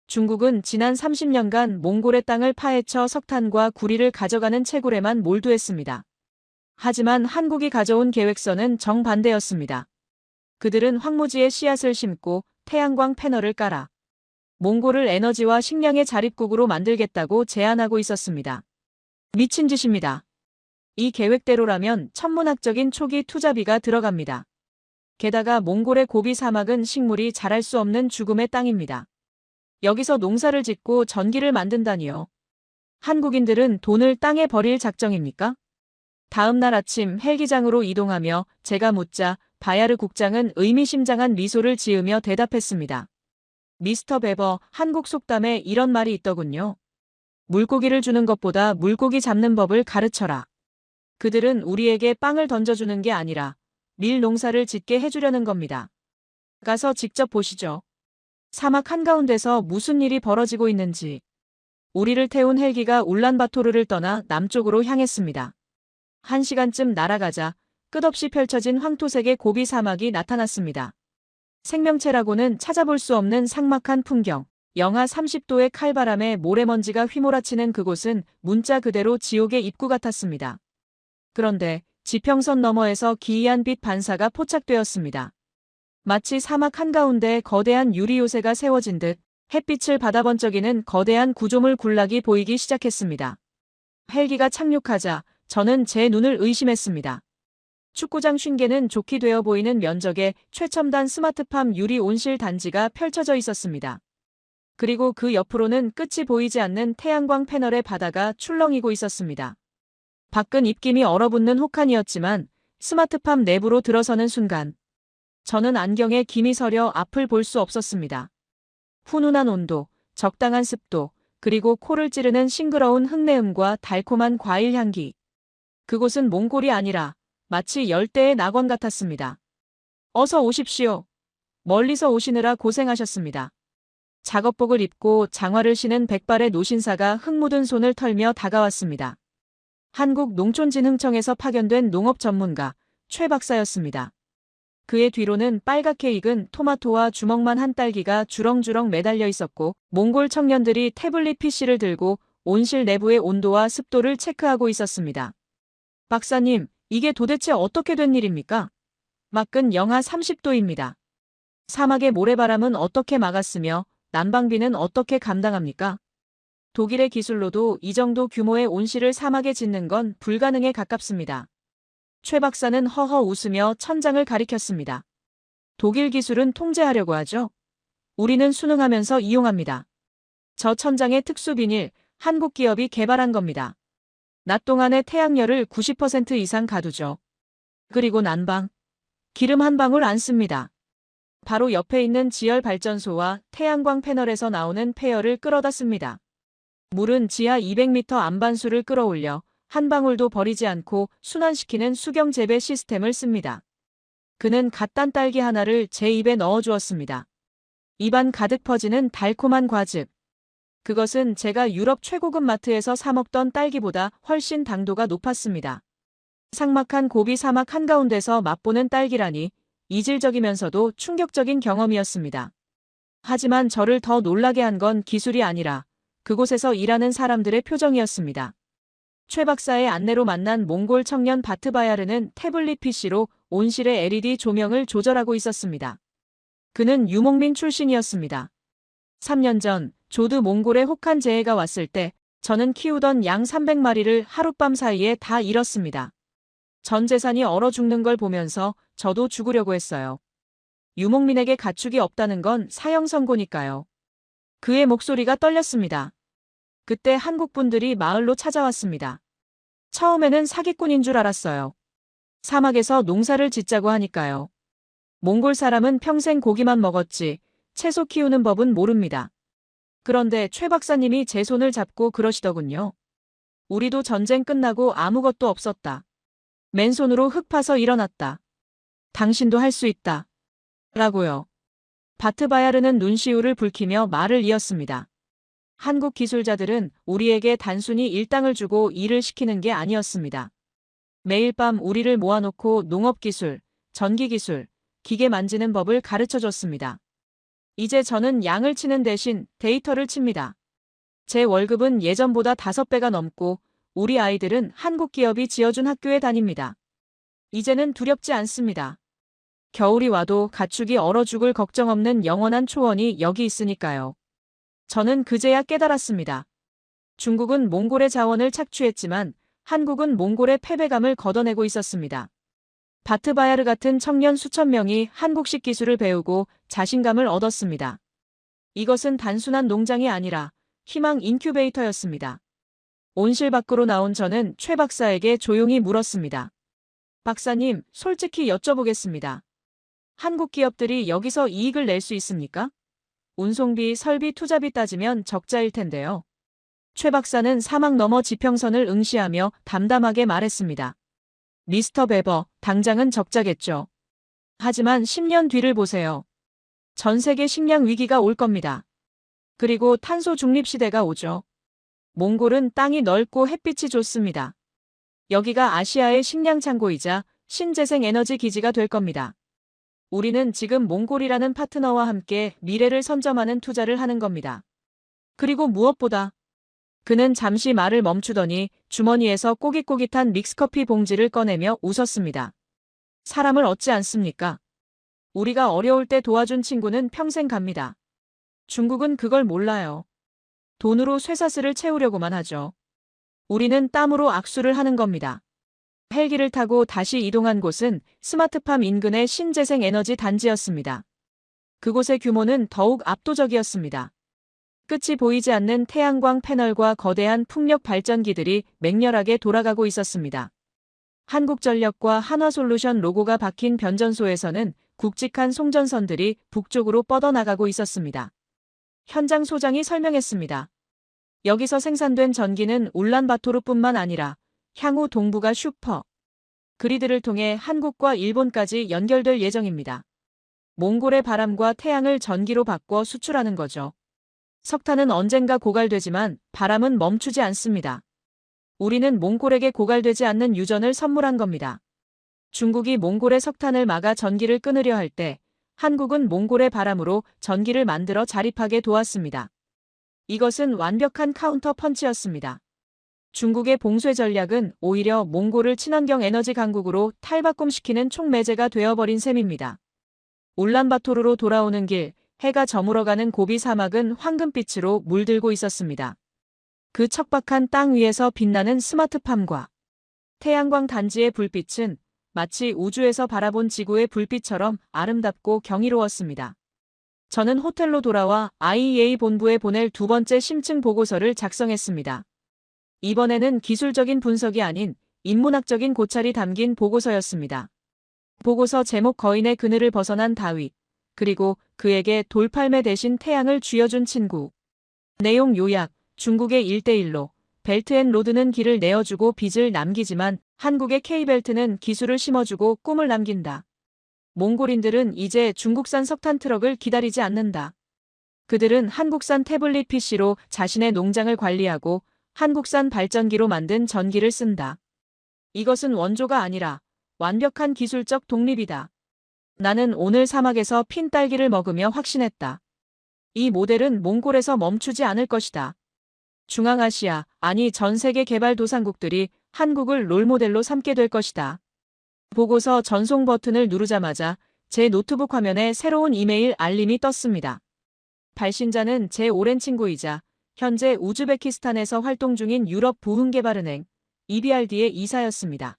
중국은 지난 30년간 몽골의 땅을 파헤쳐 석탄과 구리를 가져가는 채굴에만 몰두했습니다. 하지만 한국이 가져온 계획서는 정반대였습니다. 그들은 황무지에 씨앗을 심고 태양광 패널을 깔아 몽골을 에너지와 식량의 자립국으로 만들겠다고 제안하고 있었습니다. 미친 짓입니다. 이 계획대로라면 천문학적인 초기 투자비가 들어갑니다. 게다가 몽골의 고비 사막은 식물이 자랄 수 없는 죽음의 땅입니다. 여기서 농사를 짓고 전기를 만든다니요. 한국인들은 돈을 땅에 버릴 작정입니까? 다음 날 아침 헬기장으로 이동하며 제가 묻자 바야르 국장은 의미심장한 미소를 지으며 대답했습니다. 미스터 베버, 한국 속담에 이런 말이 있더군요. 물고기를 주는 것보다 물고기 잡는 법을 가르쳐라. 그들은 우리에게 빵을 던져주는 게 아니라 밀 농사를 짓게 해주려는 겁니다. 가서 직접 보시죠. 사막 한가운데서 무슨 일이 벌어지고 있는지. 우리를 태운 헬기가 울란바토르를 떠나 남쪽으로 향했습니다. 1시간쯤 날아가자 끝없이 펼쳐진 황토색의 고비 사막이 나타났습니다. 생명체라고는 찾아볼 수 없는 삭막한 풍경, 영하 30도의 칼바람에 모래먼지가 휘몰아치는 그곳은 문자 그대로 지옥의 입구 같았습니다. 그런데 지평선 너머에서 기이한 빛 반사가 포착되었습니다. 마치 사막 한가운데 거대한 유리 요새가 세워진 듯 햇빛을 받아 번쩍이는 거대한 구조물 군락이 보이기 시작했습니다. 헬기가 착륙하자 저는 제 눈을 의심했습니다. 축구장 쉰개는 좋게 되어 보이는 면적의 최첨단 스마트팜 유리 온실 단지가 펼쳐져 있었습니다. 그리고 그 옆으로는 끝이 보이지 않는 태양광 패널의 바다가 출렁이고 있었습니다. 밖은 입김이 얼어붙는 혹한이었지만 스마트팜 내부로 들어서는 순간 저는 안경에 김이 서려 앞을 볼 수 없었습니다. 훈훈한 온도, 적당한 습도, 그리고 코를 찌르는 싱그러운 흙내음과 달콤한 과일 향기. 그곳은 몽골이 아니라 마치 열대의 낙원 같았습니다. 어서 오십시오. 멀리서 오시느라 고생하셨습니다. 작업복을 입고 장화를 신은 백발의 노신사가 흙 묻은 손을 털며 다가왔습니다. 한국농촌진흥청에서 파견된 농업 전문가 최 박사였습니다. 그의 뒤로는 빨갛게 익은 토마토와 주먹만 한 딸기가 주렁주렁 매달려 있었고 몽골 청년들이 태블릿 PC를 들고 온실 내부의 온도와 습도를 체크하고 있었습니다. 박사님, 이게 도대체 어떻게 된 일입니까? 밖은 영하 30도입니다. 사막의 모래바람은 어떻게 막았으며 난방비는 어떻게 감당합니까? 독일의 기술로도 이 정도 규모의 온실을 사막에 짓는 건 불가능에 가깝습니다. 최 박사는 허허 웃으며 천장을 가리켰습니다. 독일 기술은 통제하려고 하죠. 우리는 순응하면서 이용합니다. 저 천장의 특수 비닐, 한국 기업이 개발한 겁니다. 낮 동안의 태양열을 90% 이상 가두죠. 그리고 난방. 기름 한 방울 안 씁니다. 바로 옆에 있는 지열 발전소와 태양광 패널에서 나오는 폐열을 끌어다 씁니다. 물은 지하 200m 안반수를 끌어올려 한 방울도 버리지 않고 순환시키는 수경 재배 시스템을 씁니다. 그는 갓 딴 딸기 하나를 제 입에 넣어 주었습니다. 입안 가득 퍼지는 달콤한 과즙. 그것은 제가 유럽 최고급 마트에서 사 먹던 딸기보다 훨씬 당도가 높았습니다. 삭막한 고비 사막 한가운데서 맛보는 딸기라니 이질적이면서도 충격적인 경험이었습니다. 하지만 저를 더 놀라게 한 건 기술이 아니라 그곳에서 일하는 사람들의 표정이었습니다. 최 박사의 안내로 만난 몽골 청년 바트바야르는 태블릿 PC로 온실의 LED 조명을 조절하고 있었습니다. 그는 유목민 출신이었습니다. 3년 전 조드 몽골의 혹한 재해가 왔을 때 저는 키우던 양 300마리를 하룻밤 사이에 다 잃었습니다. 전 재산이 얼어 죽는 걸 보면서 저도 죽으려고 했어요. 유목민에게 가축이 없다는 건 사형 선고니까요. 그의 목소리가 떨렸습니다. 그때 한국 분들이 마을로 찾아왔습니다. 처음에는 사기꾼인 줄 알았어요. 사막에서 농사를 짓자고 하니까요. 몽골 사람은 평생 고기만 먹었지 채소 키우는 법은 모릅니다. 그런데 최 박사님이 제 손을 잡고 그러시더군요. 우리도 전쟁 끝나고 아무것도 없었다. 맨손으로 흙 파서 일어났다. 당신도 할 수 있다. 라고요. 바트바야르는 눈시울을 붉히며 말을 이었습니다. 한국 기술자들은 우리에게 단순히 일당을 주고 일을 시키는 게 아니었습니다. 매일 밤 우리를 모아놓고 농업기술, 전기기술, 기계 만지는 법을 가르쳐줬습니다. 이제 저는 양을 치는 대신 데이터를 칩니다. 제 월급은 예전보다 5배가 넘고 우리 아이들은 한국 기업이 지어준 학교에 다닙니다. 이제는 두렵지 않습니다. 겨울이 와도 가축이 얼어 죽을 걱정 없는 영원한 초원이 여기 있으니까요. 저는 그제야 깨달았습니다. 중국은 몽골의 자원을 착취했지만 한국은 몽골의 패배감을 걷어내고 있었습니다. 바트바야르 같은 청년 수천 명이 한국식 기술을 배우고 자신감을 얻었습니다. 이것은 단순한 농장이 아니라 희망 인큐베이터였습니다. 온실 밖으로 나온 저는 최 박사에게 조용히 물었습니다. 박사님, 솔직히 여쭤보겠습니다. 한국 기업들이 여기서 이익을 낼 수 있습니까? 운송비, 설비, 투자비 따지면 적자일 텐데요. 최 박사는 사막 너머 지평선을 응시하며 담담하게 말했습니다. 미스터 베버, 당장은 적자겠죠. 하지만 10년 뒤를 보세요. 전 세계 식량 위기가 올 겁니다. 그리고 탄소 중립 시대가 오죠. 몽골은 땅이 넓고 햇빛이 좋습니다. 여기가 아시아의 식량 창고이자 신재생 에너지 기지가 될 겁니다. 우리는 지금 몽골이라는 파트너와 함께 미래를 선점하는 투자를 하는 겁니다. 그리고 무엇보다 그는 잠시 말을 멈추더니 주머니에서 꼬깃꼬깃한 믹스커피 봉지를 꺼내며 웃었습니다. 사람을 얻지 않습니까? 우리가 어려울 때 도와준 친구는 평생 갑니다. 중국은 그걸 몰라요. 돈으로 쇠사슬을 채우려고만 하죠. 우리는 땀으로 악수를 하는 겁니다. 헬기를 타고 다시 이동한 곳은 스마트팜 인근의 신재생 에너지 단지였습니다. 그곳의 규모는 더욱 압도적이었습니다. 끝이 보이지 않는 태양광 패널과 거대한 풍력 발전기들이 맹렬하게 돌아가고 있었습니다. 한국전력과 한화솔루션 로고가 박힌 변전소에서는 굵직한 송전선들이 북쪽으로 뻗어나가고 있었습니다. 현장 소장이 설명했습니다. 여기서 생산된 전기는 울란바토르뿐만 아니라 향후 동북아 슈퍼 그리드를 통해 한국과 일본까지 연결될 예정입니다. 몽골의 바람과 태양을 전기로 바꿔 수출하는 거죠. 석탄은 언젠가 고갈되지만 바람은 멈추지 않습니다. 우리는 몽골에게 고갈되지 않는 유전을 선물한 겁니다. 중국이 몽골의 석탄을 막아 전기를 끊으려 할 때 한국은 몽골의 바람으로 전기를 만들어 자립하게 도왔습니다. 이것은 완벽한 카운터 펀치였습니다. 중국의 봉쇄 전략은 오히려 몽골을 친환경 에너지 강국으로 탈바꿈시키는 촉매제가 되어버린 셈입니다. 울란바토르로 돌아오는 길, 해가 저물어가는 고비 사막은 황금빛으로 물들고 있었습니다. 그 척박한 땅 위에서 빛나는 스마트팜과 태양광 단지의 불빛은 마치 우주에서 바라본 지구의 불빛처럼 아름답고 경이로웠습니다. 저는 호텔로 돌아와 IEA 본부에 보낼 두 번째 심층 보고서를 작성했습니다. 이번에는 기술적인 분석이 아닌 인문학적인 고찰이 담긴 보고서였습니다. 보고서 제목 거인의 그늘을 벗어난 다윗, 그리고 그에게 돌팔매 대신 태양을 쥐어준 친구. 내용 요약, 중국의 1대1로 벨트앤로드는 길을 내어주고 빚을 남기지만 한국의 K벨트는 기술을 심어주고 꿈을 남긴다. 몽골인들은 이제 중국산 석탄 트럭을 기다리지 않는다. 그들은 한국산 태블릿 PC로 자신의 농장을 관리하고 한국산 발전기로 만든 전기를 쓴다. 이것은 원조가 아니라 완벽한 기술적 독립이다. 나는 오늘 사막에서 핀 딸기를 먹으며 확신했다. 이 모델은 몽골에서 멈추지 않을 것이다. 중앙아시아, 아니 전 세계 개발도상국들이 한국을 롤모델로 삼게 될 것이다. 보고서 전송 버튼을 누르자마자 제 노트북 화면에 새로운 이메일 알림이 떴습니다. 발신자는 제 오랜 친구이자 현재 우즈베키스탄에서 활동 중인 유럽 부흥개발은행 EBRD의 이사였습니다.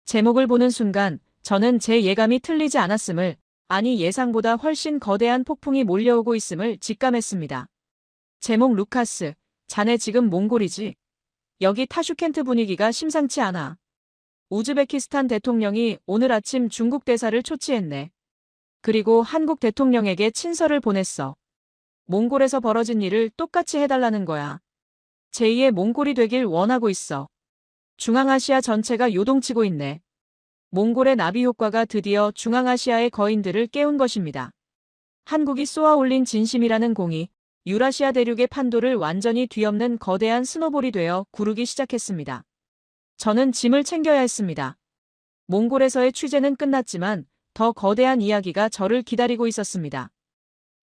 제목을 보는 순간 저는 제 예감이 틀리지 않았음을, 아니 예상보다 훨씬 거대한 폭풍이 몰려오고 있음을 직감했습니다. 제목 루카스, 자네 지금 몽골이지? 여기 타슈켄트 분위기가 심상치 않아. 우즈베키스탄 대통령이 오늘 아침 중국 대사를 초치했네. 그리고 한국 대통령에게 친서를 보냈어. 몽골에서 벌어진 일을 똑같이 해달라는 거야. 제2의 몽골이 되길 원하고 있어. 중앙아시아 전체가 요동치고 있네. 몽골의 나비 효과가 드디어 중앙아시아의 거인들을 깨운 것입니다. 한국이 쏘아올린 진심이라는 공이 유라시아 대륙의 판도를 완전히 뒤엎는 거대한 스노볼이 되어 구르기 시작했습니다. 저는 짐을 챙겨야 했습니다. 몽골에서의 취재는 끝났지만 더 거대한 이야기가 저를 기다리고 있었습니다.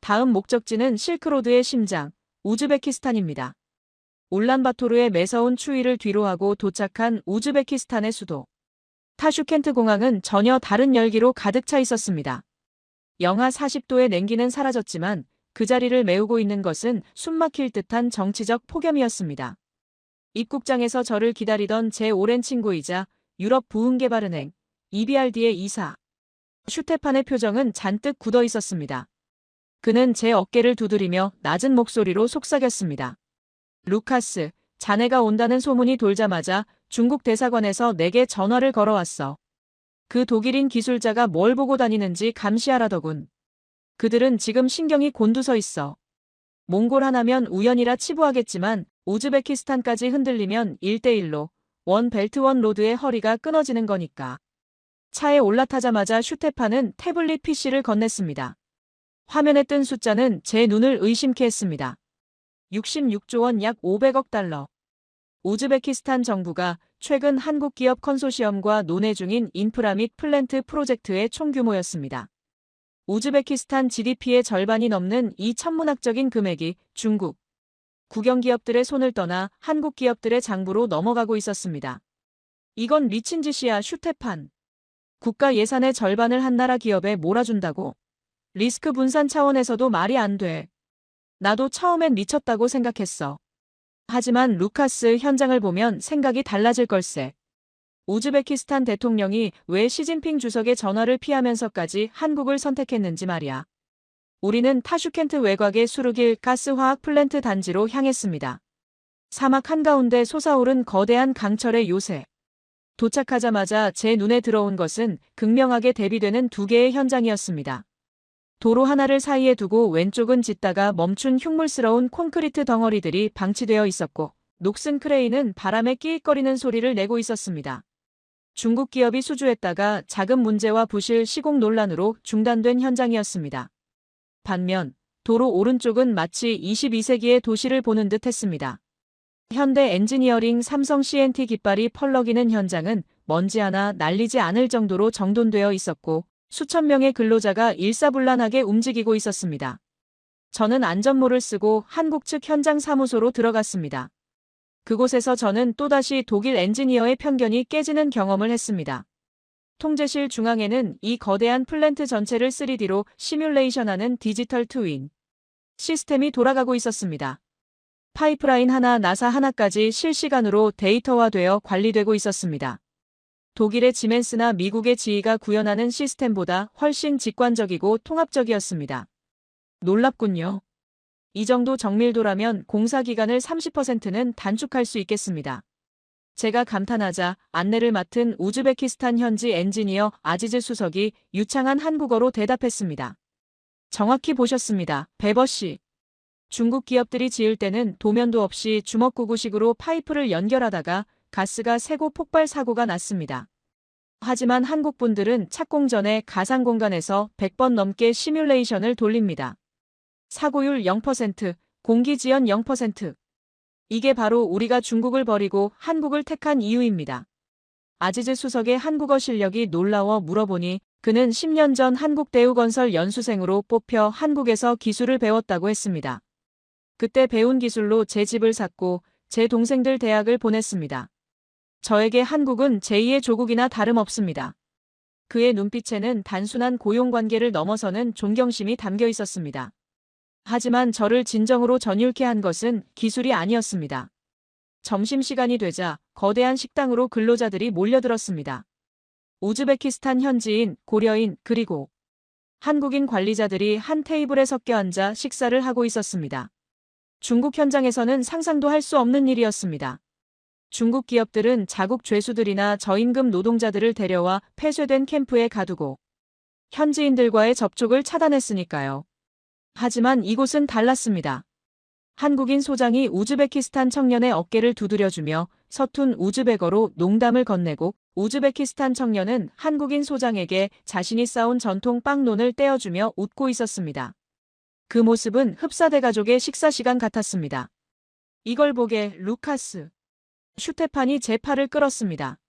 다음 목적지는 실크로드의 심장, 우즈베키스탄입니다. 울란바토르의 매서운 추위를 뒤로하고 도착한 우즈베키스탄의 수도. 타슈켄트 공항은 전혀 다른 열기로 가득 차 있었습니다. 영하 40도의 냉기는 사라졌지만 그 자리를 메우고 있는 것은 숨막힐 듯한 정치적 폭염이었습니다. 입국장에서 저를 기다리던 제 오랜 친구이자 유럽 부흥개발은행 EBRD의 이사 슈테판의 표정은 잔뜩 굳어 있었습니다. 그는 제 어깨를 두드리며 낮은 목소리로 속삭였습니다. 루카스, 자네가 온다는 소문이 돌자마자 중국 대사관에서 내게 전화를 걸어왔어. 그 독일인 기술자가 뭘 보고 다니는지 감시하라더군. 그들은 지금 신경이 곤두서 있어. 몽골 하나면 우연이라 치부하겠지만 우즈베키스탄까지 흔들리면 1대1로 원 벨트 원 로드의 허리가 끊어지는 거니까. 차에 올라타자마자 슈테판은 태블릿 PC를 건넸습니다. 화면에 뜬 숫자는 제 눈을 의심케 했습니다. 66조 원 약 500억 달러. 우즈베키스탄 정부가 최근 한국 기업 컨소시엄과 논의 중인 인프라 및 플랜트 프로젝트의 총규모였습니다. 우즈베키스탄 GDP의 절반이 넘는 이 천문학적인 금액이 중국, 국영기업들의 손을 떠나 한국 기업들의 장부로 넘어가고 있었습니다. 이건 미친 짓이야, 슈테판. 국가 예산의 절반을 한 나라 기업에 몰아준다고? 리스크 분산 차원에서도 말이 안 돼. 나도 처음엔 미쳤다고 생각했어. 하지만 루카스, 현장을 보면 생각이 달라질 걸세. 우즈베키스탄 대통령이 왜 시진핑 주석의 전화를 피하면서까지 한국을 선택했는지 말이야. 우리는 타슈켄트 외곽의 수르길 가스화학 플랜트 단지로 향했습니다. 사막 한가운데 솟아오른 거대한 강철의 요새. 도착하자마자 제 눈에 들어온 것은 극명하게 대비되는 두 개의 현장이었습니다. 도로 하나를 사이에 두고 왼쪽은 짙다가 멈춘 흉물스러운 콘크리트 덩어리들이 방치되어 있었고, 녹슨 크레인은 바람에 끼익거리는 소리를 내고 있었습니다. 중국 기업이 수주했다가 자금 문제와 부실 시공 논란으로 중단된 현장이었습니다. 반면 도로 오른쪽은 마치 22세기의 도시를 보는 듯 했습니다. 현대 엔지니어링 삼성 CNT 깃발이 펄럭이는 현장은 먼지 하나 날리지 않을 정도로 정돈되어 있었고 수천 명의 근로자가 일사불란하게 움직이고 있었습니다. 저는 안전모를 쓰고 한국 측 현장 사무소로 들어갔습니다. 그곳에서 저는 또다시 독일 엔지니어의 편견이 깨지는 경험을 했습니다. 통제실 중앙에는 이 거대한 플랜트 전체를 3D로 시뮬레이션하는 디지털 트윈 시스템이 돌아가고 있었습니다. 파이프라인 하나, 나사 하나까지 실시간으로 데이터화되어 관리되고 있었습니다. 독일의 지멘스나 미국의 지휘가 구현하는 시스템보다 훨씬 직관적이고 통합적이었습니다. 놀랍군요. 이 정도 정밀도라면 공사 기간을 30%는 단축할 수 있겠습니다. 제가 감탄하자 안내를 맡은 우즈베키스탄 현지 엔지니어 아지즈 수석이 유창한 한국어로 대답했습니다. 정확히 보셨습니다. 베버 씨. 중국 기업들이 지을 때는 도면도 없이 주먹구구식으로 파이프를 연결하다가 가스가 새고 폭발 사고가 났습니다. 하지만 한국 분들은 착공 전에 가상 공간에서 100번 넘게 시뮬레이션을 돌립니다. 사고율 0%, 공기 지연 0%. 이게 바로 우리가 중국을 버리고 한국을 택한 이유입니다. 아지즈 수석의 한국어 실력이 놀라워 물어보니 그는 10년 전 한국대우건설 연수생으로 뽑혀 한국에서 기술을 배웠다고 했습니다. 그때 배운 기술로 제 집을 샀고 제 동생들 대학을 보냈습니다. 저에게 한국은 제2의 조국이나 다름없습니다. 그의 눈빛에는 단순한 고용관계를 넘어서는 존경심이 담겨 있었습니다. 하지만 저를 진정으로 전율케 한 것은 기술이 아니었습니다. 점심시간이 되자 거대한 식당으로 근로자들이 몰려들었습니다. 우즈베키스탄 현지인, 고려인, 그리고 한국인 관리자들이 한 테이블에 섞여 앉아 식사를 하고 있었습니다. 중국 현장에서는 상상도 할 수 없는 일이었습니다. 중국 기업들은 자국 죄수들이나 저임금 노동자들을 데려와 폐쇄된 캠프에 가두고 현지인들과의 접촉을 차단했으니까요. 하지만 이곳은 달랐습니다. 한국인 소장이 우즈베키스탄 청년의 어깨를 두드려주며 서툰 우즈베거로 농담을 건네고 우즈베키스탄 청년은 한국인 소장에게 자신이 쌓은 전통 빵론을 떼어주며 웃고 있었습니다. 그 모습은 흡사대 가족의 식사 시간 같았습니다. 이걸 보게 루카스. 슈테판이 제 팔을 끌었습니다.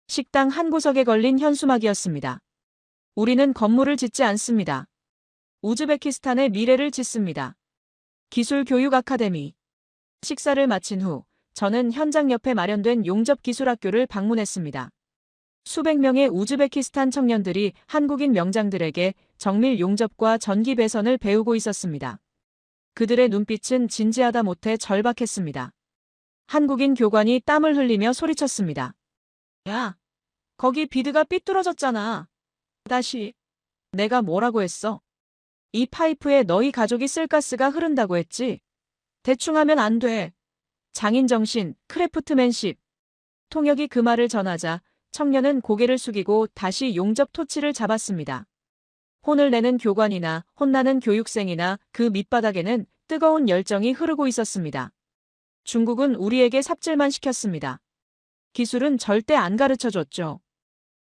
식당 한 구석에 걸린 현수막이었습니다. 우리는 건물을 짓지 않습니다. 우즈베키스탄의 미래를 짓습니다. 기술 교육 아카데미. 식사를 마친 후 저는 현장 옆에 마련된 용접기술학교를 방문했습니다. 수백 명의 우즈베키스탄 청년들이 한국인 명장들에게 정밀 용접과 전기 배선을 배우고 있었습니다. 그들의 눈빛은 진지하다 못해 절박했습니다. 한국인 교관이 땀을 흘리며 소리쳤습니다. 야, 거기 비드가 삐뚤어졌잖아. 다시. 내가 뭐라고 했어? 이 파이프에 너희 가족이 쓸 가스가 흐른다고 했지? 대충 하면 안 돼. 장인정신, 크래프트맨십. 통역이 그 말을 전하자 청년은 고개를 숙이고 다시 용접 토치를 잡았습니다. 혼을 내는 교관이나 혼나는 교육생이나 그 밑바닥에는 뜨거운 열정이 흐르고 있었습니다. 중국은 우리에게 삽질만 시켰습니다. 기술은 절대 안 가르쳐줬죠.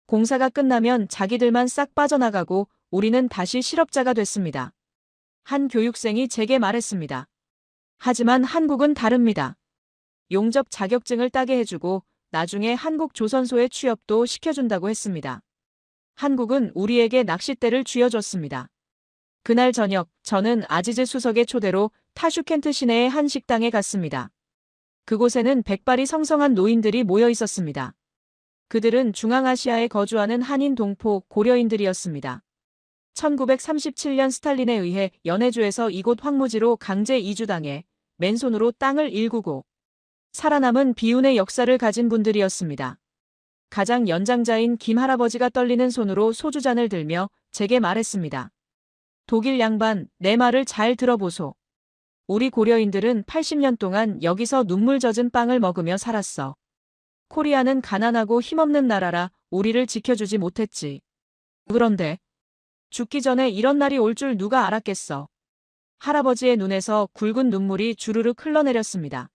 공사가 끝나면 자기들만 싹 빠져나가고 우리는 다시 실업자가 됐습니다. 한 교육생이 제게 말했습니다. 하지만 한국은 다릅니다. 용접 자격증을 따게 해주고 나중에 한국 조선소에 취업도 시켜준다고 했습니다. 한국은 우리에게 낚싯대를 쥐어줬습니다. 그날 저녁 저는 아지즈 수석의 초대로 타슈켄트 시내의 한 식당에 갔습니다. 그곳에는 백발이 성성한 노인들이 모여 있었습니다. 그들은 중앙아시아에 거주하는 한인 동포 고려인들이었습니다. 1937년 스탈린에 의해 연해주에서 이곳 황무지로 강제 이주당해 맨손으로 땅을 일구고 살아남은 비운의 역사를 가진 분들이었습니다. 가장 연장자인 김 할아버지가 떨리는 손으로 소주잔을 들며 제게 말했습니다. 독일 양반, 내 말을 잘 들어보소. 우리 고려인들은 80년 동안 여기서 눈물 젖은 빵을 먹으며 살았어. 코리아는 가난하고 힘없는 나라라 우리를 지켜주지 못했지. 그런데 죽기 전에 이런 날이 올 줄 누가 알았겠어. 할아버지의 눈에서 굵은 눈물이 주르륵 흘러내렸습니다.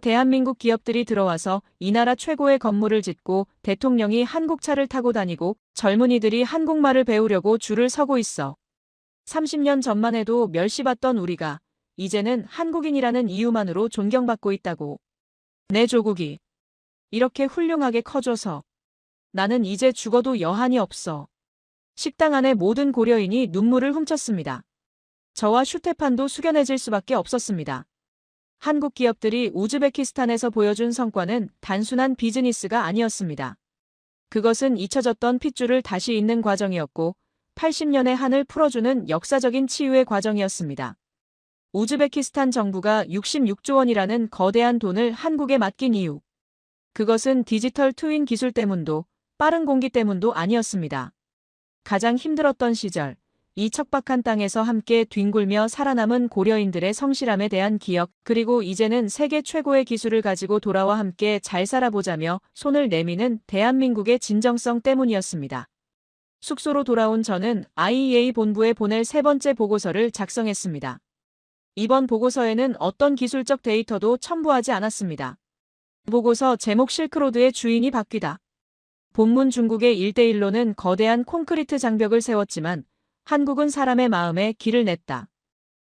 대한민국 기업들이 들어와서 이 나라 최고의 건물을 짓고 대통령이 한국차를 타고 다니고 젊은이들이 한국말을 배우려고 줄을 서고 있어. 30년 전만 해도 멸시받던 우리가 이제는 한국인이라는 이유만으로 존경받고 있다고. 내 조국이 이렇게 훌륭하게 커져서 나는 이제 죽어도 여한이 없어. 식당 안의 모든 고려인이 눈물을 훔쳤습니다. 저와 슈테판도 숙연해질 수밖에 없었습니다. 한국 기업들이 우즈베키스탄에서 보여준 성과는 단순한 비즈니스가 아니었습니다. 그것은 잊혀졌던 핏줄을 다시 잇는 과정이었고 80년의 한을 풀어주는 역사적인 치유의 과정이었습니다. 우즈베키스탄 정부가 66조 원이라는 거대한 돈을 한국에 맡긴 이유. 그것은 디지털 트윈 기술 때문도 빠른 공기 때문도 아니었습니다. 가장 힘들었던 시절, 이 척박한 땅에서 함께 뒹굴며 살아남은 고려인들의 성실함에 대한 기억, 그리고 이제는 세계 최고의 기술을 가지고 돌아와 함께 잘 살아보자며 손을 내미는 대한민국의 진정성 때문이었습니다. 숙소로 돌아온 저는 IEA 본부에 보낼 세 번째 보고서를 작성했습니다. 이번 보고서에는 어떤 기술적 데이터도 첨부하지 않았습니다. 보고서 제목 실크로드의 주인이 바뀌다. 본문 중국의 1대1로는 거대한 콘크리트 장벽을 세웠지만 한국은 사람의 마음에 길을 냈다.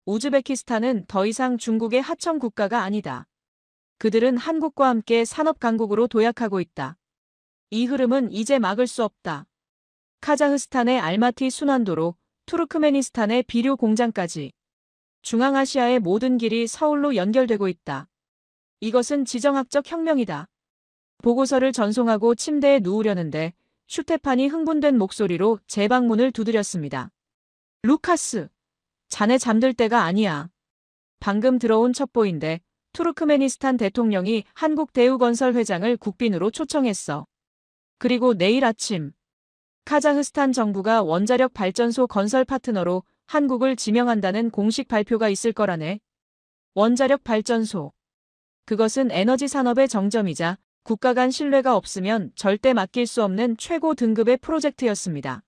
우즈베키스탄은 더 이상 중국의 하청 국가가 아니다. 그들은 한국과 함께 산업 강국으로 도약하고 있다. 이 흐름은 이제 막을 수 없다. 카자흐스탄의 알마티 순환도로, 투르크메니스탄의 비료 공장까지. 중앙아시아의 모든 길이 서울로 연결되고 있다. 이것은 지정학적 혁명이다. 보고서를 전송하고 침대에 누우려는데 슈테판이 흥분된 목소리로 제 방문을 두드렸습니다. 루카스, 자네 잠들 때가 아니야. 방금 들어온 첩보인데 투르크메니스탄 대통령이 한국 대우건설 회장을 국빈으로 초청했어. 그리고 내일 아침 카자흐스탄 정부가 원자력 발전소 건설 파트너로 한국을 지명한다는 공식 발표가 있을 거라네. 원자력 발전소. 그것은 에너지 산업의 정점이자 국가 간 신뢰가 없으면 절대 맡길 수 없는 최고 등급의 프로젝트였습니다.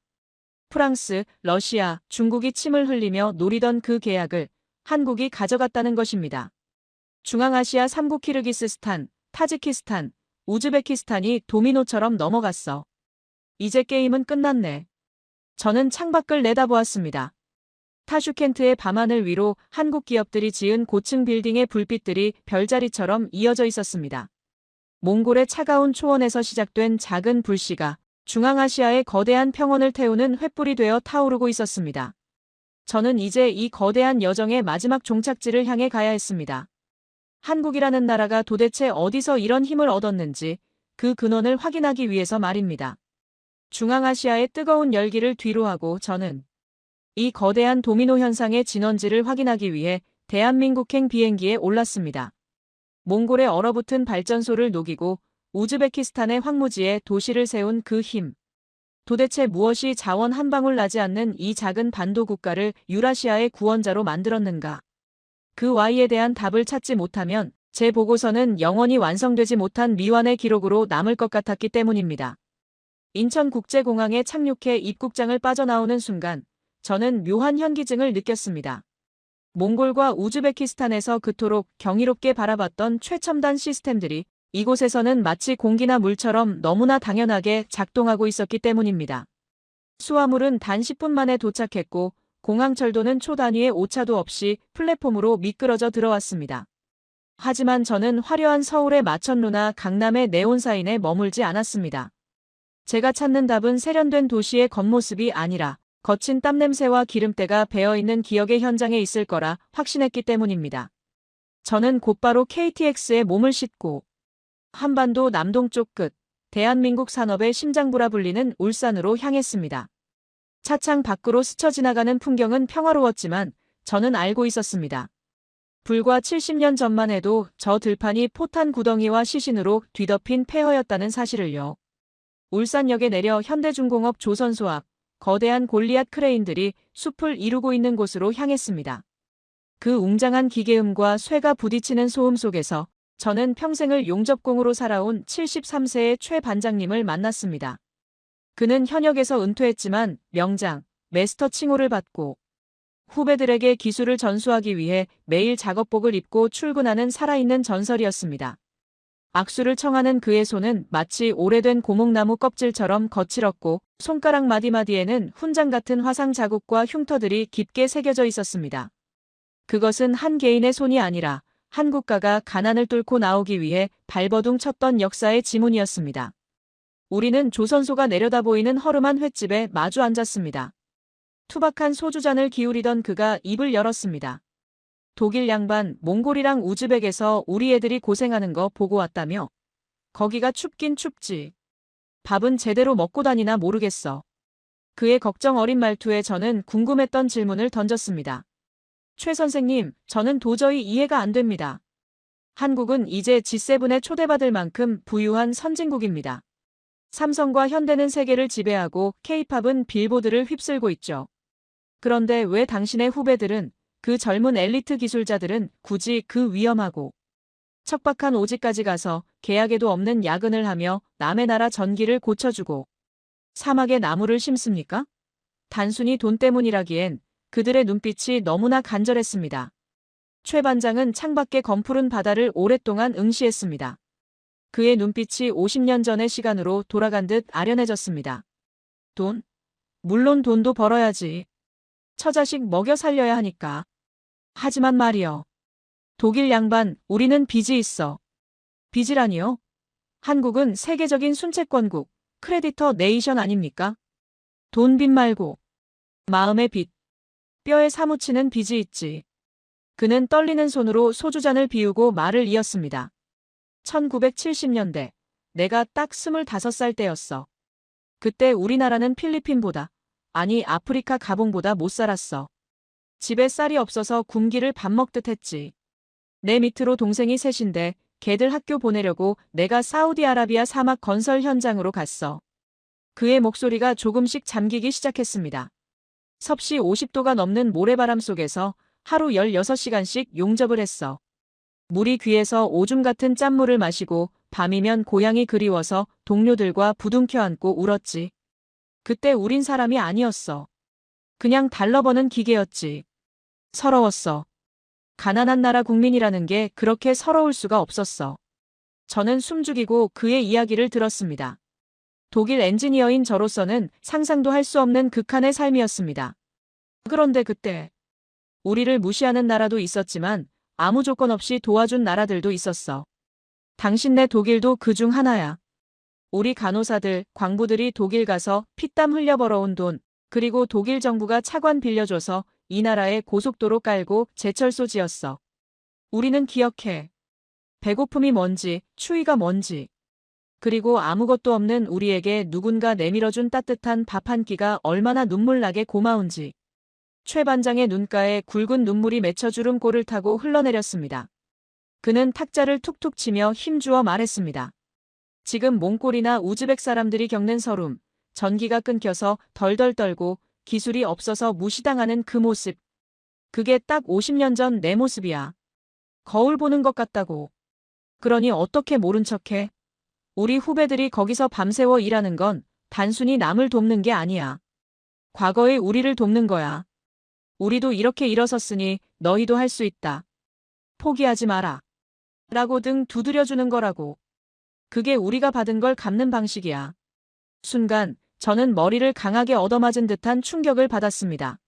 프랑스, 러시아, 중국이 침을 흘리며 노리던 그 계약을 한국이 가져갔다는 것입니다. 중앙아시아 3국 키르기스스탄, 타지키스탄, 우즈베키스탄이 도미노처럼 넘어갔어. 이제 게임은 끝났네. 저는 창밖을 내다보았습니다. 타슈켄트의 밤하늘 위로 한국 기업들이 지은 고층 빌딩의 불빛들이 별자리처럼 이어져 있었습니다. 몽골의 차가운 초원에서 시작된 작은 불씨가 중앙아시아의 거대한 평원을 태우는 횃불이 되어 타오르고 있었습니다. 저는 이제 이 거대한 여정의 마지막 종착지를 향해 가야 했습니다. 한국이라는 나라가 도대체 어디서 이런 힘을 얻었는지 그 근원을 확인하기 위해서 말입니다. 중앙아시아의 뜨거운 열기를 뒤로하고 저는 이 거대한 도미노 현상의 진원지를 확인하기 위해 대한민국행 비행기에 올랐습니다. 몽골의 얼어붙은 발전소를 녹이고 우즈베키스탄의 황무지에 도시를 세운 그 힘. 도대체 무엇이 자원 한 방울 나지 않는 이 작은 반도 국가를 유라시아의 구원자로 만들었는가? 그 Y에 대한 답을 찾지 못하면 제 보고서는 영원히 완성되지 못한 미완의 기록으로 남을 것 같았기 때문입니다. 인천국제공항에 착륙해 입국장을 빠져나오는 순간 저는 묘한 현기증을 느꼈습니다. 몽골과 우즈베키스탄에서 그토록 경이롭게 바라봤던 최첨단 시스템들이 이곳에서는 마치 공기나 물처럼 너무나 당연하게 작동하고 있었기 때문입니다. 수화물은 단 10분 만에 도착했고 공항철도는 초단위의 오차도 없이 플랫폼으로 미끄러져 들어왔습니다. 하지만 저는 화려한 서울의 마천루나 강남의 네온사인에 머물지 않았습니다. 제가 찾는 답은 세련된 도시의 겉모습이 아니라 거친 땀냄새와 기름때가 배어있는 기억의 현장에 있을 거라 확신했기 때문입니다. 저는 곧바로 KTX에 몸을 싣고 한반도 남동쪽 끝, 대한민국 산업의 심장부라 불리는 울산으로 향했습니다. 차창 밖으로 스쳐 지나가는 풍경은 평화로웠지만 저는 알고 있었습니다. 불과 70년 전만 해도 저 들판이 포탄 구덩이와 시신으로 뒤덮인 폐허였다는 사실을요. 울산역에 내려 현대중공업 조선소합, 거대한 골리앗 크레인들이 숲을 이루고 있는 곳으로 향했습니다. 그 웅장한 기계음과 쇠가 부딪히는 소음 속에서 저는 평생을 용접공으로 살아온 73세의 최 반장님을 만났습니다. 그는 현역에서 은퇴했지만 명장, 메스터 칭호를 받고 후배들에게 기술을 전수하기 위해 매일 작업복을 입고 출근하는 살아있는 전설이었습니다. 악수를 청하는 그의 손은 마치 오래된 고목나무 껍질처럼 거칠었고 손가락 마디마디에는 훈장 같은 화상 자국과 흉터들이 깊게 새겨져 있었습니다. 그것은 한 개인의 손이 아니라 한 국가가 가난을 뚫고 나오기 위해 발버둥 쳤던 역사의 지문이었습니다. 우리는 조선소가 내려다 보이는 허름한 횟집에 마주 앉았습니다. 투박한 소주잔을 기울이던 그가 입을 열었습니다. 독일 양반 몽골이랑 우즈벡에서 우리 애들이 고생하는 거 보고 왔다며? 거기가 춥긴 춥지. 밥은 제대로 먹고 다니나 모르겠어. 그의 걱정 어린 말투에 저는 궁금했던 질문을 던졌습니다. 최 선생님, 저는 도저히 이해가 안 됩니다. 한국은 이제 G7에 초대받을 만큼 부유한 선진국입니다. 삼성과 현대는 세계를 지배하고 K-팝은 빌보드를 휩쓸고 있죠. 그런데 왜 당신의 후배들은, 그 젊은 엘리트 기술자들은 굳이 그 위험하고 척박한 오지까지 가서 계약에도 없는 야근을 하며 남의 나라 전기를 고쳐주고 사막에 나무를 심습니까? 단순히 돈 때문이라기엔 그들의 눈빛이 너무나 간절했습니다. 최 반장은 창밖의 검푸른 바다를 오랫동안 응시했습니다. 그의 눈빛이 50년 전의 시간으로 돌아간 듯 아련해졌습니다. 돈? 물론 돈도 벌어야지. 처자식 먹여 살려야 하니까. 하지만 말이여. 독일 양반, 우리는 빚이 있어. 빚이라니요? 한국은 세계적인 순채권국, 크레디터 네이션 아닙니까? 돈빚 말고 마음의 빚, 뼈에 사무치는 빚이 있지. 그는 떨리는 손으로 소주잔을 비우고 말을 이었습니다. 1970년대, 내가 딱 25살 때였어. 그때 우리나라는 필리핀보다, 아니 아프리카 가봉보다 못 살았어. 집에 쌀이 없어서 굶기를 밥 먹듯 했지. 내 밑으로 동생이 셋인데 걔들 학교 보내려고 내가 사우디아라비아 사막 건설 현장으로 갔어. 그의 목소리가 조금씩 잠기기 시작했습니다. 섭씨 50도가 넘는 모래바람 속에서 하루 16시간씩 용접을 했어. 물이 귀해서 오줌 같은 짠물을 마시고 밤이면 고향이 그리워서 동료들과 부둥켜 안고 울었지. 그때 우린 사람이 아니었어. 그냥 달러 버는 기계였지. 서러웠어. 가난한 나라 국민이라는 게 그렇게 서러울 수가 없었어. 저는 숨죽이고 그의 이야기를 들었습니다. 독일 엔지니어인 저로서는 상상도 할 수 없는 극한의 삶이었습니다. 그런데 그때 우리를 무시하는 나라도 있었지만 아무 조건 없이 도와준 나라들도 있었어. 당신네 독일도 그중 하나야. 우리 간호사들, 광부들이 독일 가서 피땀 흘려 벌어온 돈, 그리고 독일 정부가 차관 빌려줘서 이 나라에 고속도로 깔고 제철소 지었어. 우리는 기억해. 배고픔이 뭔지, 추위가 뭔지. 그리고 아무것도 없는 우리에게 누군가 내밀어준 따뜻한 밥 한 끼가 얼마나 눈물나게 고마운지. 최 반장의 눈가에 굵은 눈물이 맺혀 주름골을 타고 흘러내렸습니다. 그는 탁자를 툭툭 치며 힘주어 말했습니다. 지금 몽골이나 우즈벡 사람들이 겪는 서름, 전기가 끊겨서 덜덜 떨고 기술이 없어서 무시당하는 그 모습. 그게 딱 50년 전 내 모습이야. 거울 보는 것 같다고. 그러니 어떻게 모른 척해? 우리 후배들이 거기서 밤새워 일하는 건 단순히 남을 돕는 게 아니야. 과거의 우리를 돕는 거야. 우리도 이렇게 일어섰으니 너희도 할 수 있다. 포기하지 마라. 라고 등 두드려주는 거라고. 그게 우리가 받은 걸 갚는 방식이야. 순간 저는 머리를 강하게 얻어맞은 듯한 충격을 받았습니다.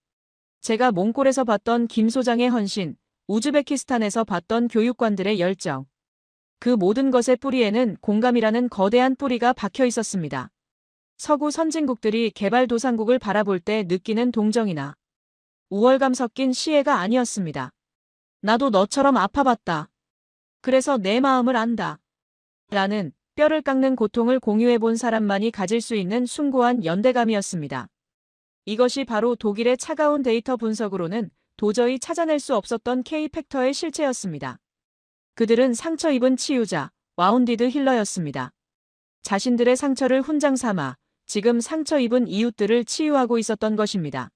제가 몽골에서 봤던 김 소장의 헌신, 우즈베키스탄에서 봤던 교육관들의 열정. 그 모든 것의 뿌리에는 공감이라는 거대한 뿌리가 박혀 있었습니다. 서구 선진국들이 개발도상국을 바라볼 때 느끼는 동정이나 우월감 섞인 시혜가 아니었습니다. 나도 너처럼 아파봤다. 그래서 내 마음을 안다. 라는 뼈를 깎는 고통을 공유해본 사람만이 가질 수 있는 숭고한 연대감이었습니다. 이것이 바로 독일의 차가운 데이터 분석으로는 도저히 찾아낼 수 없었던 K-팩터의 실체였습니다. 그들은 상처 입은 치유자, 와운디드 힐러였습니다. 자신들의 상처를 훈장 삼아 지금 상처 입은 이웃들을 치유하고 있었던 것입니다.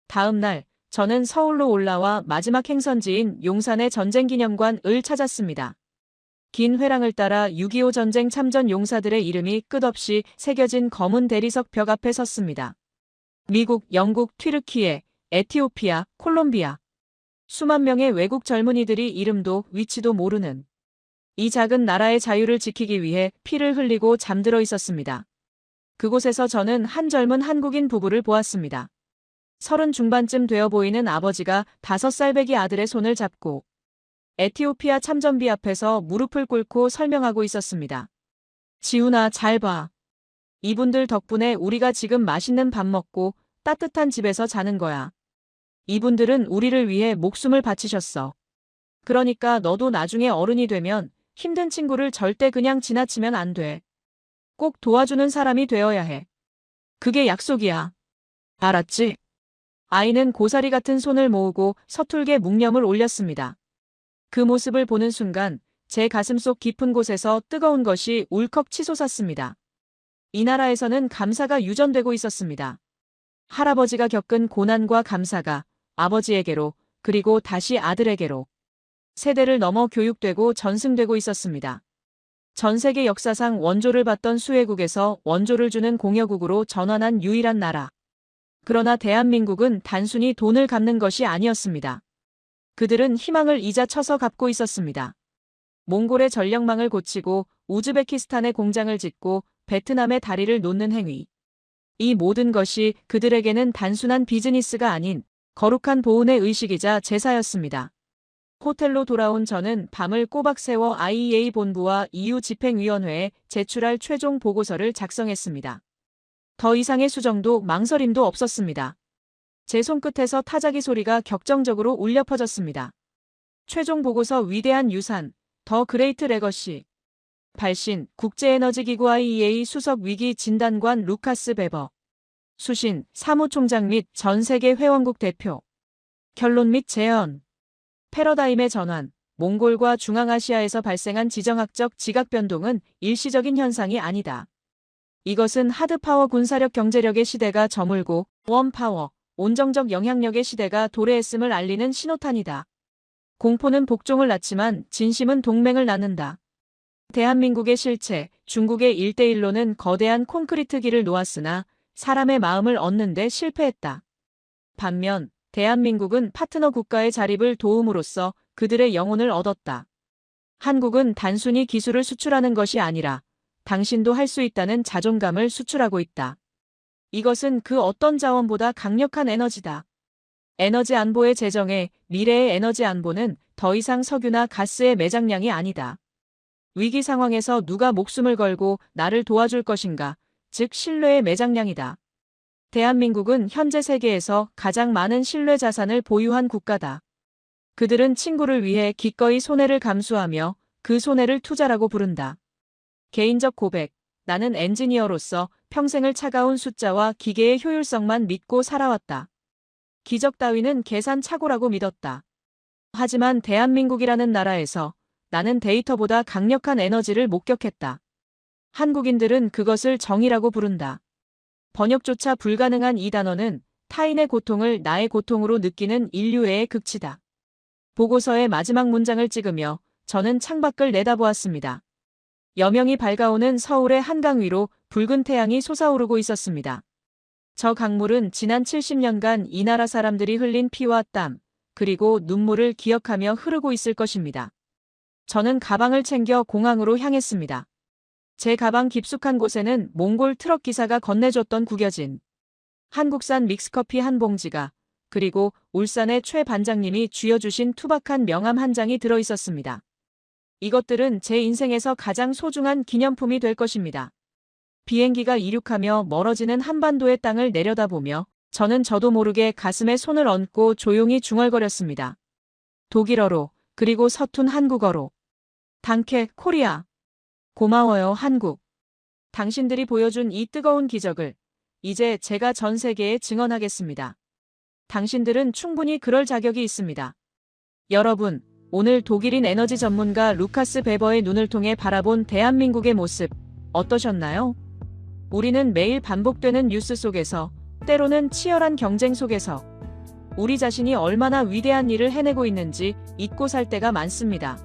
다음 날 저는 서울로 올라와 마지막 행선지인 용산의 전쟁기념관을 찾았습니다. 긴 회랑을 따라 6.25 전쟁 참전 용사들의 이름이 끝없이 새겨진 검은 대리석 벽 앞에 섰습니다. 미국, 영국, 튀르키예, 에티오피아, 콜롬비아. 수만 명의 외국 젊은이들이 이름도 위치도 모르는 이 작은 나라의 자유를 지키기 위해 피를 흘리고 잠들어 있었습니다. 그곳에서 저는 한 젊은 한국인 부부를 보았습니다. 30 중반쯤 되어 보이는 아버지가 5살배기 아들의 손을 잡고 에티오피아 참전비 앞에서 무릎을 꿇고 설명하고 있었습니다. 지훈아, 잘 봐. 이분들 덕분에 우리가 지금 맛있는 밥 먹고 따뜻한 집에서 자는 거야. 이분들은 우리를 위해 목숨을 바치셨어. 그러니까 너도 나중에 어른이 되면 힘든 친구를 절대 그냥 지나치면 안 돼. 꼭 도와주는 사람이 되어야 해. 그게 약속이야. 알았지? 아이는 고사리 같은 손을 모으고 서툴게 묵념을 올렸습니다. 그 모습을 보는 순간 제 가슴속 깊은 곳에서 뜨거운 것이 울컥 치솟았습니다. 이 나라에서는 감사가 유전되고 있었습니다. 할아버지가 겪은 고난과 감사가 아버지에게로 그리고 다시 아들에게로 세대를 넘어 교육되고 전승되고 있었습니다. 전 세계 역사상 원조를 받던 수혜국에서 원조를 주는 공여국으로 전환한 유일한 나라. 그러나 대한민국은 단순히 돈을 갚는 것이 아니었습니다. 그들은 희망을 이자 쳐서 갚고 있었습니다. 몽골의 전력망을 고치고 우즈베키스탄에 공장을 짓고 베트남의 다리를 놓는 행위. 이 모든 것이 그들에게는 단순한 비즈니스가 아닌 거룩한 보훈의 의식이자 제사였습니다. 호텔로 돌아온 저는 밤을 꼬박 새워 IEA 본부와 EU 집행위원회에 제출할 최종 보고서를 작성했습니다. 더 이상의 수정도 망설임도 없었습니다. 제 손끝에서 타자기 소리가 격정적으로 울려 퍼졌습니다. 최종 보고서 위대한 유산, 더 그레이트 레거시. 발신, 국제에너지기구 IEA 수석 위기 진단관 루카스 베버. 수신, 사무총장 및 전 세계 회원국 대표. 결론 및 제언. 패러다임의 전환, 몽골과 중앙아시아에서 발생한 지정학적 지각 변동은 일시적인 현상이 아니다. 이것은 하드파워 군사력 경제력의 시대가 저물고 웜파워, 온정적 영향력의 시대가 도래했음을 알리는 신호탄이다. 공포는 복종을 낳지만 진심은 동맹을 낳는다. 대한민국의 실체, 중국의 1대1로는 거대한 콘크리트 길을 놓았으나 사람의 마음을 얻는 데 실패했다. 반면 대한민국은 파트너 국가의 자립을 도움으로써 그들의 영혼을 얻었다. 한국은 단순히 기술을 수출하는 것이 아니라 당신도 할 수 있다는 자존감을 수출하고 있다. 이것은 그 어떤 자원보다 강력한 에너지다. 에너지 안보의 재정에 미래의 에너지 안보는 더 이상 석유나 가스의 매장량이 아니다. 위기 상황에서 누가 목숨을 걸고 나를 도와줄 것인가, 즉 신뢰의 매장량이다. 대한민국은 현재 세계에서 가장 많은 신뢰 자산을 보유한 국가다. 그들은 친구를 위해 기꺼이 손해를 감수하며 그 손해를 투자라고 부른다. 개인적 고백, 나는 엔지니어로서 평생을 차가운 숫자와 기계의 효율성만 믿고 살아왔다. 기적 따위는 계산착오라고 믿었다. 하지만 대한민국이라는 나라에서 나는 데이터보다 강력한 에너지를 목격했다. 한국인들은 그것을 정의라고 부른다. 번역조차 불가능한 이 단어는 타인의 고통을 나의 고통으로 느끼는 인류애의 극치다. 보고서의 마지막 문장을 찍으며 저는 창밖을 내다보았습니다. 여명이 밝아오는 서울의 한강 위로 붉은 태양이 솟아오르고 있었습니다. 저 강물은 지난 70년간 이 나라 사람들이 흘린 피와 땀, 그리고 눈물을 기억하며 흐르고 있을 것입니다. 저는 가방을 챙겨 공항으로 향했습니다. 제 가방 깊숙한 곳에는 몽골 트럭 기사가 건네줬던 구겨진 한국산 믹스커피 한 봉지가, 그리고 울산의 최 반장님이 쥐어주신 투박한 명함 한 장이 들어있었습니다. 이것들은 제 인생에서 가장 소중한 기념품이 될 것입니다. 비행기가 이륙하며 멀어지는 한반도의 땅을 내려다보며 저는 저도 모르게 가슴에 손을 얹고 조용히 중얼거렸습니다. 독일어로, 그리고 서툰 한국어로. 당케 코리아. 고마워요 한국. 당신들이 보여준 이 뜨거운 기적을 이제 제가 전 세계에 증언하겠습니다. 당신들은 충분히 그럴 자격이 있습니다. 여러분, 오늘 독일인 에너지 전문가 루카스 베버의 눈을 통해 바라본 대한민국의 모습 어떠셨나요? 우리는 매일 반복되는 뉴스 속에서, 때로는 치열한 경쟁 속에서 우리 자신이 얼마나 위대한 일을 해내고 있는지 잊고 살 때가 많습니다.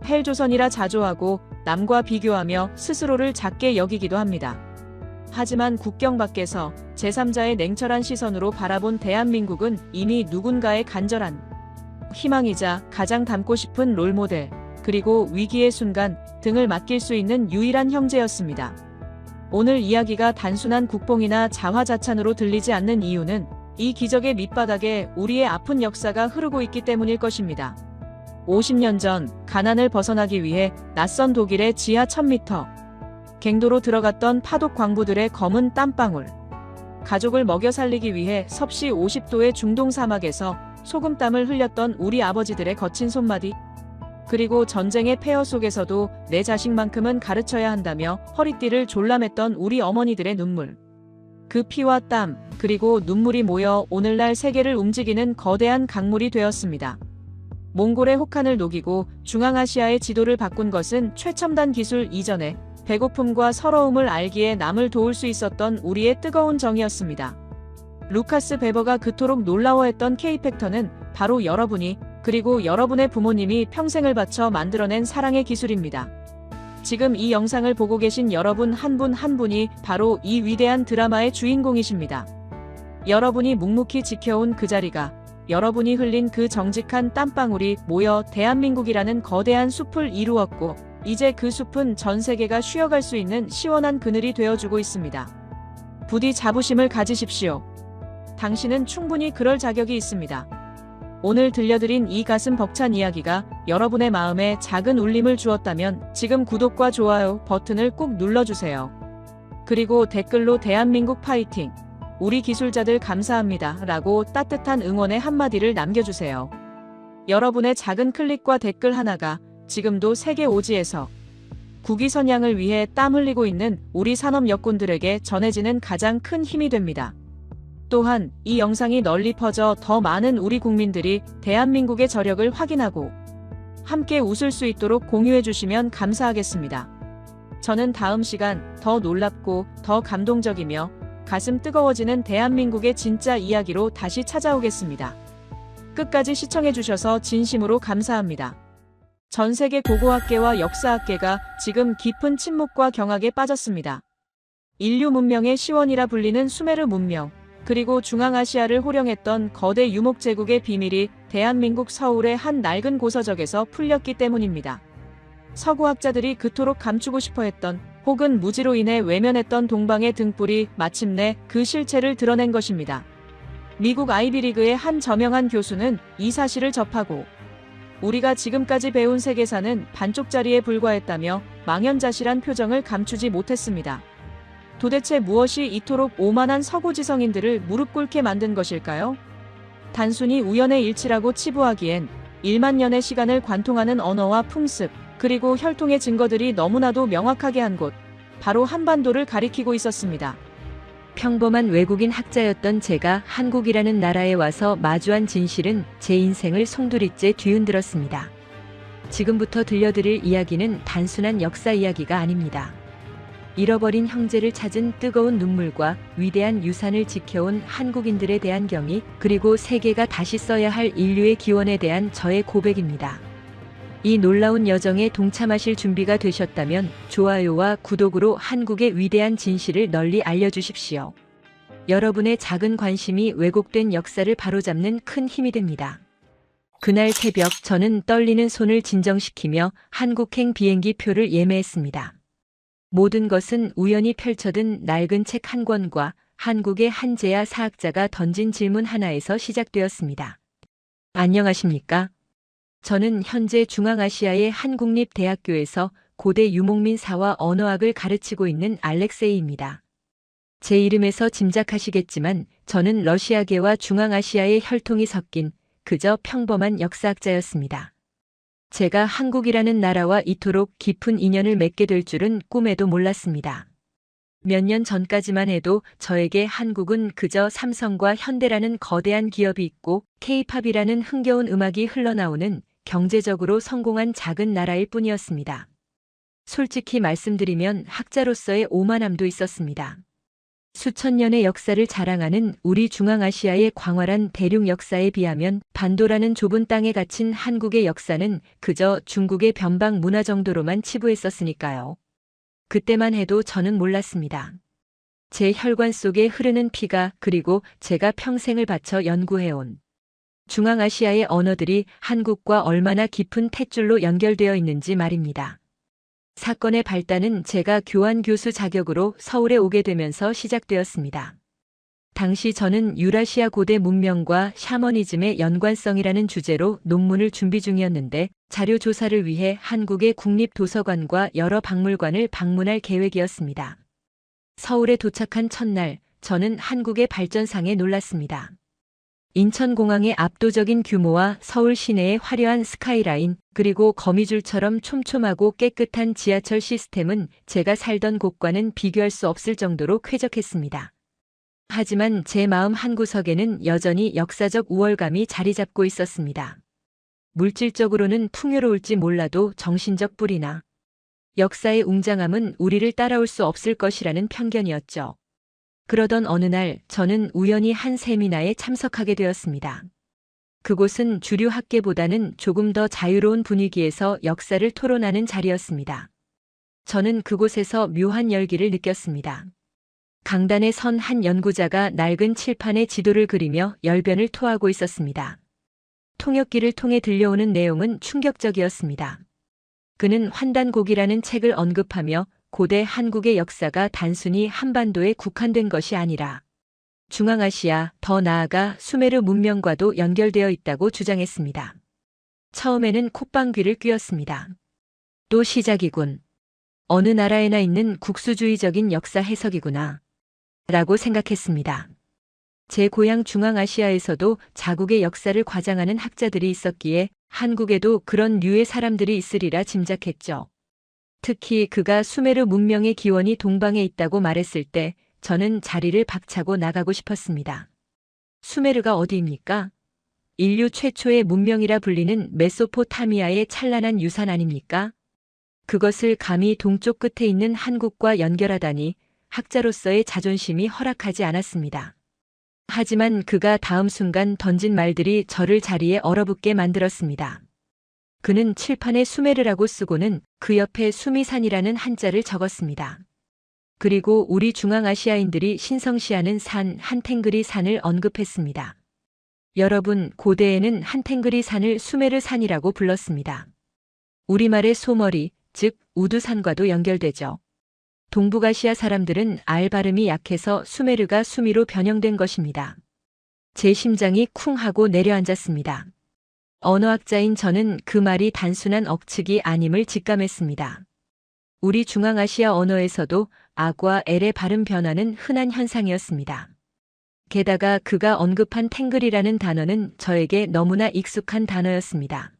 헬조선이라 자조하고 남과 비교하며 스스로를 작게 여기기도 합니다. 하지만 국경 밖에서 제3자의 냉철한 시선으로 바라본 대한민국은 이미 누군가의 간절한 희망이자 가장 닮고 싶은 롤모델, 그리고 위기의 순간 등을 맡길 수 있는 유일한 형제였습니다. 오늘 이야기가 단순한 국뽕이나 자화자찬으로 들리지 않는 이유는 이 기적의 밑바닥에 우리의 아픈 역사가 흐르고 있기 때문일 것입니다. 50년 전 가난을 벗어나기 위해 낯선 독일의 지하 1000m 갱도로 들어갔던 파독 광부들의 검은 땀방울. 가족을 먹여 살리기 위해 섭씨 50도의 중동 사막에서 소금땀을 흘렸던 우리 아버지들의 거친 손마디. 그리고 전쟁의 폐허 속에서도 내 자식만큼은 가르쳐야 한다며 허리띠를 졸라맸던 우리 어머니들의 눈물. 그 피와 땀, 그리고 눈물이 모여 오늘날 세계를 움직이는 거대한 강물이 되었습니다. 몽골의 혹한을 녹이고 중앙아시아의 지도를 바꾼 것은 최첨단 기술 이전에 배고픔과 서러움을 알기에 남을 도울 수 있었던 우리의 뜨거운 정이었습니다. 루카스 베버가 그토록 놀라워했던 K팩터는 바로 여러분이, 그리고 여러분의 부모님이 평생을 바쳐 만들어낸 사랑의 기술입니다. 지금 이 영상을 보고 계신 여러분 한 분 한 분이 바로 이 위대한 드라마의 주인공이십니다. 여러분이 묵묵히 지켜온 그 자리가, 여러분이 흘린 그 정직한 땀방울이 모여 대한민국이라는 거대한 숲을 이루었고, 이제 그 숲은 전 세계가 쉬어갈 수 있는 시원한 그늘이 되어주고 있습니다. 부디 자부심을 가지십시오. 당신은 충분히 그럴 자격이 있습니다. 오늘 들려드린 이 가슴 벅찬 이야기가 여러분의 마음에 작은 울림을 주었다면 지금 구독과 좋아요 버튼을 꾹 눌러주세요. 그리고 댓글로 대한민국 파이팅! 우리 기술자들 감사합니다 라고 따뜻한 응원의 한마디를 남겨주세요. 여러분의 작은 클릭과 댓글 하나가 지금도 세계 오지에서 국위 선양을 위해 땀 흘리고 있는 우리 산업 여군들에게 전해지는 가장 큰 힘이 됩니다. 또한 이 영상이 널리 퍼져 더 많은 우리 국민들이 대한민국의 저력을 확인하고 함께 웃을 수 있도록 공유해 주시면 감사하겠습니다. 저는 다음 시간 더 놀랍고 더 감동적이며 가슴 뜨거워지는 대한민국의 진짜 이야기로 다시 찾아오겠습니다. 끝까지 시청해 주셔서 진심으로 감사합니다. 전 세계 고고학계와 역사학계가 지금 깊은 침묵과 경악에 빠졌습니다. 인류 문명의 시원이라 불리는 수메르 문명, 그리고 중앙아시아를 호령했던 거대 유목제국의 비밀이 대한민국 서울의 한 낡은 고서적에서 풀렸기 때문입니다. 서구학자들이 그토록 감추고 싶어 했던, 혹은 무지로 인해 외면했던 동방의 등불이 마침내 그 실체를 드러낸 것입니다. 미국 아이비리그의 한 저명한 교수는 이 사실을 접하고, 우리가 지금까지 배운 세계사는 반쪽짜리에 불과했다며 망연자실한 표정을 감추지 못했습니다. 도대체 무엇이 이토록 오만한 서구지성인들을 무릎 꿇게 만든 것일까요? 단순히 우연의 일치라고 치부하기엔 1만 년의 시간을 관통하는 언어와 풍습, 그리고 혈통의 증거들이 너무나도 명확하게 한 곳, 바로 한반도를 가리키고 있었습니다. 평범한 외국인 학자였던 제가 한국이라는 나라에 와서 마주한 진실은 제 인생을 송두리째 뒤흔들었습니다. 지금부터 들려드릴 이야기는 단순한 역사 이야기가 아닙니다. 잃어버린 형제를 찾은 뜨거운 눈물과 위대한 유산을 지켜온 한국인들에 대한 경의, 그리고 세계가 다시 써야 할 인류의 기원에 대한 저의 고백입니다. 이 놀라운 여정에 동참하실 준비가 되셨다면 좋아요와 구독으로 한국의 위대한 진실을 널리 알려주십시오. 여러분의 작은 관심이 왜곡된 역사를 바로잡는 큰 힘이 됩니다. 그날 새벽 저는 떨리는 손을 진정시키며 한국행 비행기 표를 예매했습니다. 모든 것은 우연히 펼쳐든 낡은 책 한 권과 한국의 한 제야 사학자가 던진 질문 하나에서 시작되었습니다. 안녕하십니까? 저는 현재 중앙아시아의 한 국립대학교에서 고대 유목민사와 언어학을 가르치고 있는 알렉세이입니다. 제 이름에서 짐작하시겠지만 저는 러시아계와 중앙아시아의 혈통이 섞인 그저 평범한 역사학자였습니다. 제가 한국이라는 나라와 이토록 깊은 인연을 맺게 될 줄은 꿈에도 몰랐습니다. 몇 년 전까지만 해도 저에게 한국은 그저 삼성과 현대라는 거대한 기업이 있고 K-팝이라는 흥겨운 음악이 흘러나오는 경제적으로 성공한 작은 나라일 뿐이었습니다. 솔직히 말씀드리면 학자로서의 오만함도 있었습니다. 수천 년의 역사를 자랑하는 우리 중앙아시아의 광활한 대륙 역사에 비하면 반도라는 좁은 땅에 갇힌 한국의 역사는 그저 중국의 변방 문화 정도로만 치부했었으니까요. 그때만 해도 저는 몰랐습니다. 제 혈관 속에 흐르는 피가, 그리고 제가 평생을 바쳐 연구해온 중앙아시아의 언어들이 한국과 얼마나 깊은 탯줄로 연결되어 있는지 말입니다. 사건의 발단은 제가 교환 교수 자격으로 서울에 오게 되면서 시작되었습니다. 당시 저는 유라시아 고대 문명과 샤머니즘의 연관성이라는 주제로 논문을 준비 중이었는데 자료 조사를 위해 한국의 국립도서관과 여러 박물관을 방문할 계획이었습니다. 서울에 도착한 첫날, 저는 한국의 발전상에 놀랐습니다. 인천공항의 압도적인 규모와 서울 시내의 화려한 스카이라인, 그리고 거미줄처럼 촘촘하고 깨끗한 지하철 시스템은 제가 살던 곳과는 비교할 수 없을 정도로 쾌적했습니다. 하지만 제 마음 한구석에는 여전히 역사적 우월감이 자리 잡고 있었습니다. 물질적으로는 풍요로울지 몰라도 정신적 뿔이나 역사의 웅장함은 우리를 따라올 수 없을 것이라는 편견이었죠. 그러던 어느 날 저는 우연히 한 세미나에 참석하게 되었습니다. 그곳은 주류 학계보다는 조금 더 자유로운 분위기에서 역사를 토론하는 자리였습니다. 저는 그곳에서 묘한 열기를 느꼈습니다. 강단에 선 한 연구자가 낡은 칠판에 지도를 그리며 열변을 토하고 있었습니다. 통역기를 통해 들려오는 내용은 충격적이었습니다. 그는 환단곡이라는 책을 언급하며 고대 한국의 역사가 단순히 한반도에 국한된 것이 아니라 중앙아시아, 더 나아가 수메르 문명과도 연결되어 있다고 주장했습니다. 처음에는 콧방귀를 뀌었습니다. 또 시작이군. 어느 나라에나 있는 국수주의적인 역사 해석이구나. 라고 생각했습니다. 제 고향 중앙아시아에서도 자국의 역사를 과장하는 학자들이 있었기에 한국에도 그런 류의 사람들이 있으리라 짐작했죠. 특히 그가 수메르 문명의 기원이 동방에 있다고 말했을 때 저는 자리를 박차고 나가고 싶었습니다. 수메르가 어디입니까? 인류 최초의 문명이라 불리는 메소포타미아의 찬란한 유산 아닙니까? 그것을 감히 동쪽 끝에 있는 한국과 연결하다니 학자로서의 자존심이 허락하지 않았습니다. 하지만 그가 다음 순간 던진 말들이 저를 자리에 얼어붙게 만들었습니다. 그는 칠판에 수메르라고 쓰고는 그 옆에 수미산이라는 한자를 적었습니다. 그리고 우리 중앙아시아인들이 신성시하는 산 한탱그리 산을 언급했습니다. 여러분, 고대에는 한탱그리 산을 수메르 산이라고 불렀습니다. 우리말의 소머리, 즉 우두산과도 연결되죠. 동북아시아 사람들은 알 발음이 약해서 수메르가 수미로 변형된 것입니다. 제 심장이 쿵 하고 내려앉았습니다. 언어학자인 저는 그 말이 단순한 억측이 아님을 직감했습니다. 우리 중앙아시아 언어에서도 아과 엘의 발음 변화는 흔한 현상이었습니다. 게다가 그가 언급한 탱글이라는 단어는 저에게 너무나 익숙한 단어였습니다.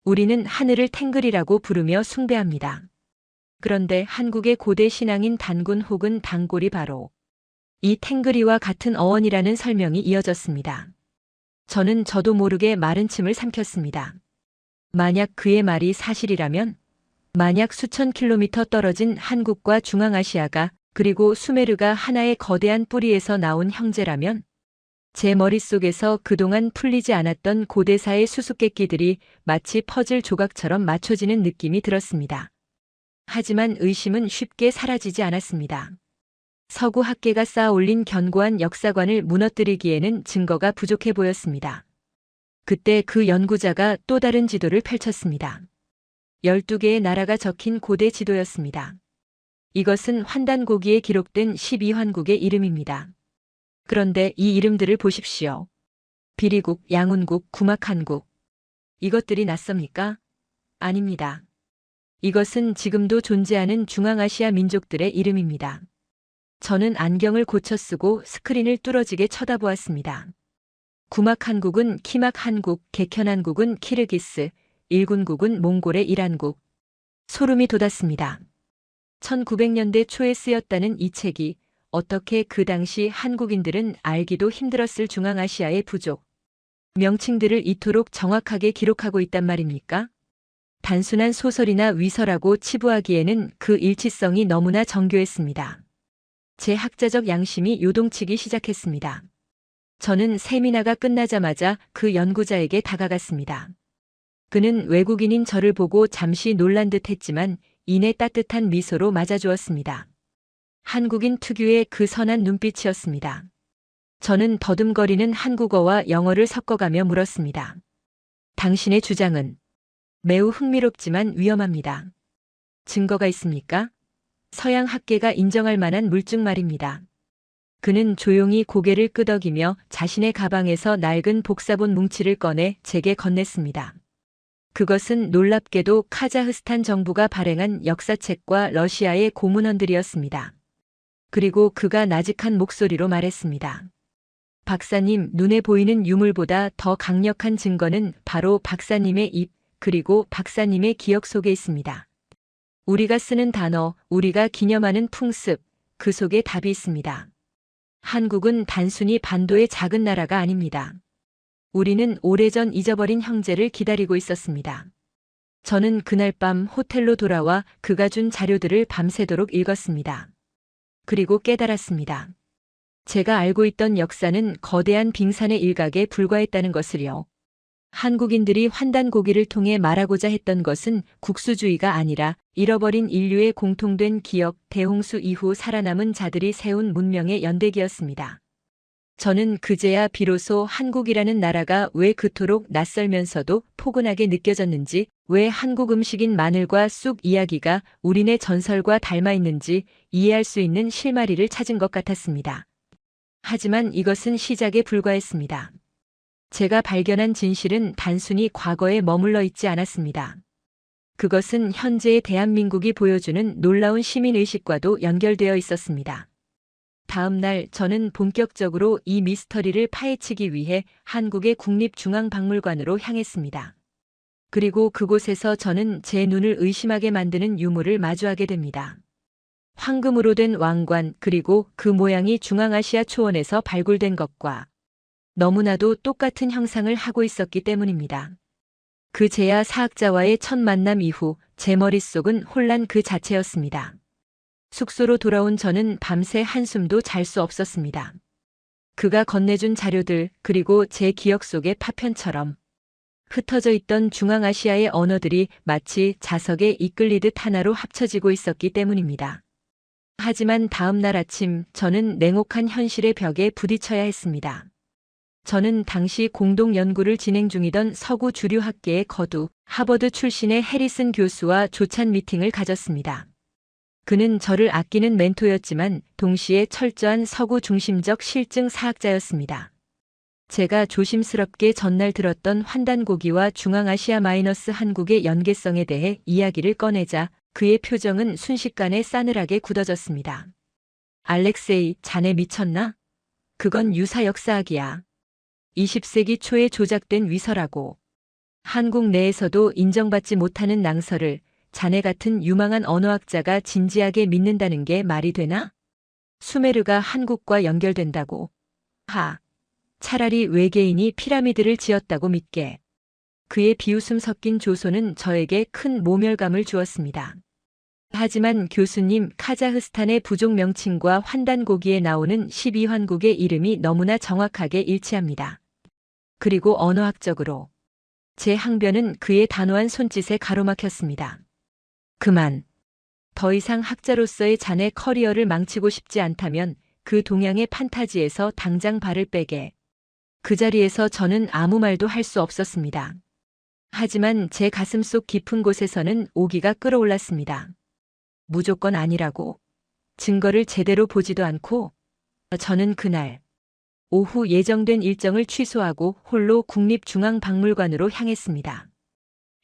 우리는 하늘을 탱글이라고 부르며 숭배합니다. 그런데 한국의 고대 신앙인 단군 혹은 단골이 바로 이 탱글이와 같은 어원이라는 설명이 이어졌습니다. 저는 저도 모르게 마른 침을 삼켰습니다. 만약 그의 말이 사실이라면, 만약 수천 킬로미터 떨어진 한국과 중앙아시아가 그리고 수메르가 하나의 거대한 뿌리에서 나온 형제라면, 제 머릿속에서 그동안 풀리지 않았던 고대사의 수수께끼들이 마치 퍼즐 조각처럼 맞춰지는 느낌이 들었습니다. 하지만 의심은 쉽게 사라지지 않았습니다. 서구 학계가 쌓아 올린 견고한 역사관을 무너뜨리기에는 증거가 부족해 보였습니다. 그때 그 연구자가 또 다른 지도를 펼쳤습니다. 12개의 나라가 적힌 고대 지도였습니다. 이것은 환단고기에 기록된 12환국의 이름입니다. 그런데 이 이름들을 보십시오. 비리국, 양운국, 구막한국. 이것들이 낯섭니까? 아닙니다. 이것은 지금도 존재하는 중앙아시아 민족들의 이름입니다. 저는 안경을 고쳐 쓰고 스크린을 뚫어지게 쳐다보았습니다. 구막한국은 키막한국, 객현한국은 키르기스, 일군국은 몽골의 이란국. 소름이 돋았습니다. 1900년대 초에 쓰였다는 이 책이 어떻게 그 당시 한국인들은 알기도 힘들었을 중앙아시아의 부족 명칭들을 이토록 정확하게 기록하고 있단 말입니까? 단순한 소설이나 위서라고 치부하기에는 그 일치성이 너무나 정교했습니다. 제 학자적 양심이 요동치기 시작했습니다. 저는 세미나가 끝나자마자 그 연구자에게 다가갔습니다. 그는 외국인인 저를 보고 잠시 놀란 듯 했지만 이내 따뜻한 미소로 맞아주었습니다. 한국인 특유의 그 선한 눈빛이었습니다. 저는 더듬거리는 한국어와 영어를 섞어가며 물었습니다. 당신의 주장은 매우 흥미롭지만 위험합니다. 증거가 있습니까? 서양 학계가 인정할 만한 물증 말입니다. 그는 조용히 고개를 끄덕이며 자신의 가방에서 낡은 복사본 뭉치를 꺼내 제게 건넸습니다. 그것은 놀랍게도 카자흐스탄 정부가 발행한 역사책과 러시아의 고문헌들이었습니다. 그리고 그가 나직한 목소리로 말했습니다. 박사님, 눈에 보이는 유물보다 더 강력한 증거는 바로 박사님의 입, 그리고 박사님의 기억 속에 있습니다. 우리가 쓰는 단어, 우리가 기념하는 풍습, 그 속에 답이 있습니다. 한국은 단순히 반도의 작은 나라가 아닙니다. 우리는 오래전 잊어버린 형제를 기다리고 있었습니다. 저는 그날 밤 호텔로 돌아와 그가 준 자료들을 밤새도록 읽었습니다. 그리고 깨달았습니다. 제가 알고 있던 역사는 거대한 빙산의 일각에 불과했다는 것을요. 한국인들이 환단고기를 통해 말하고자 했던 것은 국수주의가 아니라 잃어버린 인류의 공통된 기억, 대홍수 이후 살아남은 자들이 세운 문명의 연대기였습니다. 저는 그제야 비로소 한국이라는 나라가 왜 그토록 낯설면서도 포근하게 느껴졌는지, 왜 한국 음식인 마늘과 쑥 이야기가 우리네 전설과 닮아 있는지 이해할 수 있는 실마리를 찾은 것 같았습니다. 하지만 이것은 시작에 불과했습니다. 제가 발견한 진실은 단순히 과거에 머물러 있지 않았습니다. 그것은 현재의 대한민국이 보여주는 놀라운 시민의식과도 연결되어 있었습니다. 다음 날 저는 본격적으로 이 미스터리를 파헤치기 위해 한국의 국립중앙박물관으로 향했습니다. 그리고 그곳에서 저는 제 눈을 의심하게 만드는 유물을 마주하게 됩니다. 황금으로 된 왕관, 그리고 그 모양이 중앙아시아 초원에서 발굴된 것과 너무나도 똑같은 형상을 하고 있었기 때문입니다. 그 제야 사학자와의 첫 만남 이후 제 머릿속은 혼란 그 자체였습니다. 숙소로 돌아온 저는 밤새 한숨도 잘 수 없었습니다. 그가 건네준 자료들, 그리고 제 기억 속의 파편처럼 흩어져 있던 중앙아시아의 언어들이 마치 자석에 이끌리듯 하나로 합쳐지고 있었기 때문입니다. 하지만 다음 날 아침 저는 냉혹한 현실의 벽에 부딪혀야 했습니다. 저는 당시 공동 연구를 진행 중이던 서구 주류 학계의 거두, 하버드 출신의 해리슨 교수와 조찬 미팅을 가졌습니다. 그는 저를 아끼는 멘토였지만 동시에 철저한 서구 중심적 실증 사학자였습니다. 제가 조심스럽게 전날 들었던 환단고기와 중앙아시아 마이너스 한국의 연계성에 대해 이야기를 꺼내자 그의 표정은 순식간에 싸늘하게 굳어졌습니다. 알렉세이, 자네 미쳤나? 그건 유사 역사학이야. 20세기 초에 조작된 위서라고. 한국 내에서도 인정받지 못하는 낭설을 자네 같은 유망한 언어학자가 진지하게 믿는다는 게 말이 되나? 수메르가 한국과 연결된다고. 차라리 외계인이 피라미드를 지었다고 믿게. 그의 비웃음 섞인 조소는 저에게 큰 모멸감을 주었습니다. 하지만 교수님, 카자흐스탄의 부족 명칭과 환단고기에 나오는 12환국의 이름이 너무나 정확하게 일치합니다. 그리고 언어학적으로 제 항변은 그의 단호한 손짓에 가로막혔습니다. 그만. 더 이상 학자로서의 자네 커리어를 망치고 싶지 않다면 그 동양의 판타지에서 당장 발을 빼게. 그 자리에서 저는 아무 말도 할 수 없었습니다. 하지만 제 가슴속 깊은 곳에서는 오기가 끓어올랐습니다. 무조건 아니라고. 증거를 제대로 보지도 않고. 저는 그날 오후 예정된 일정을 취소하고 홀로 국립중앙박물관으로 향했습니다.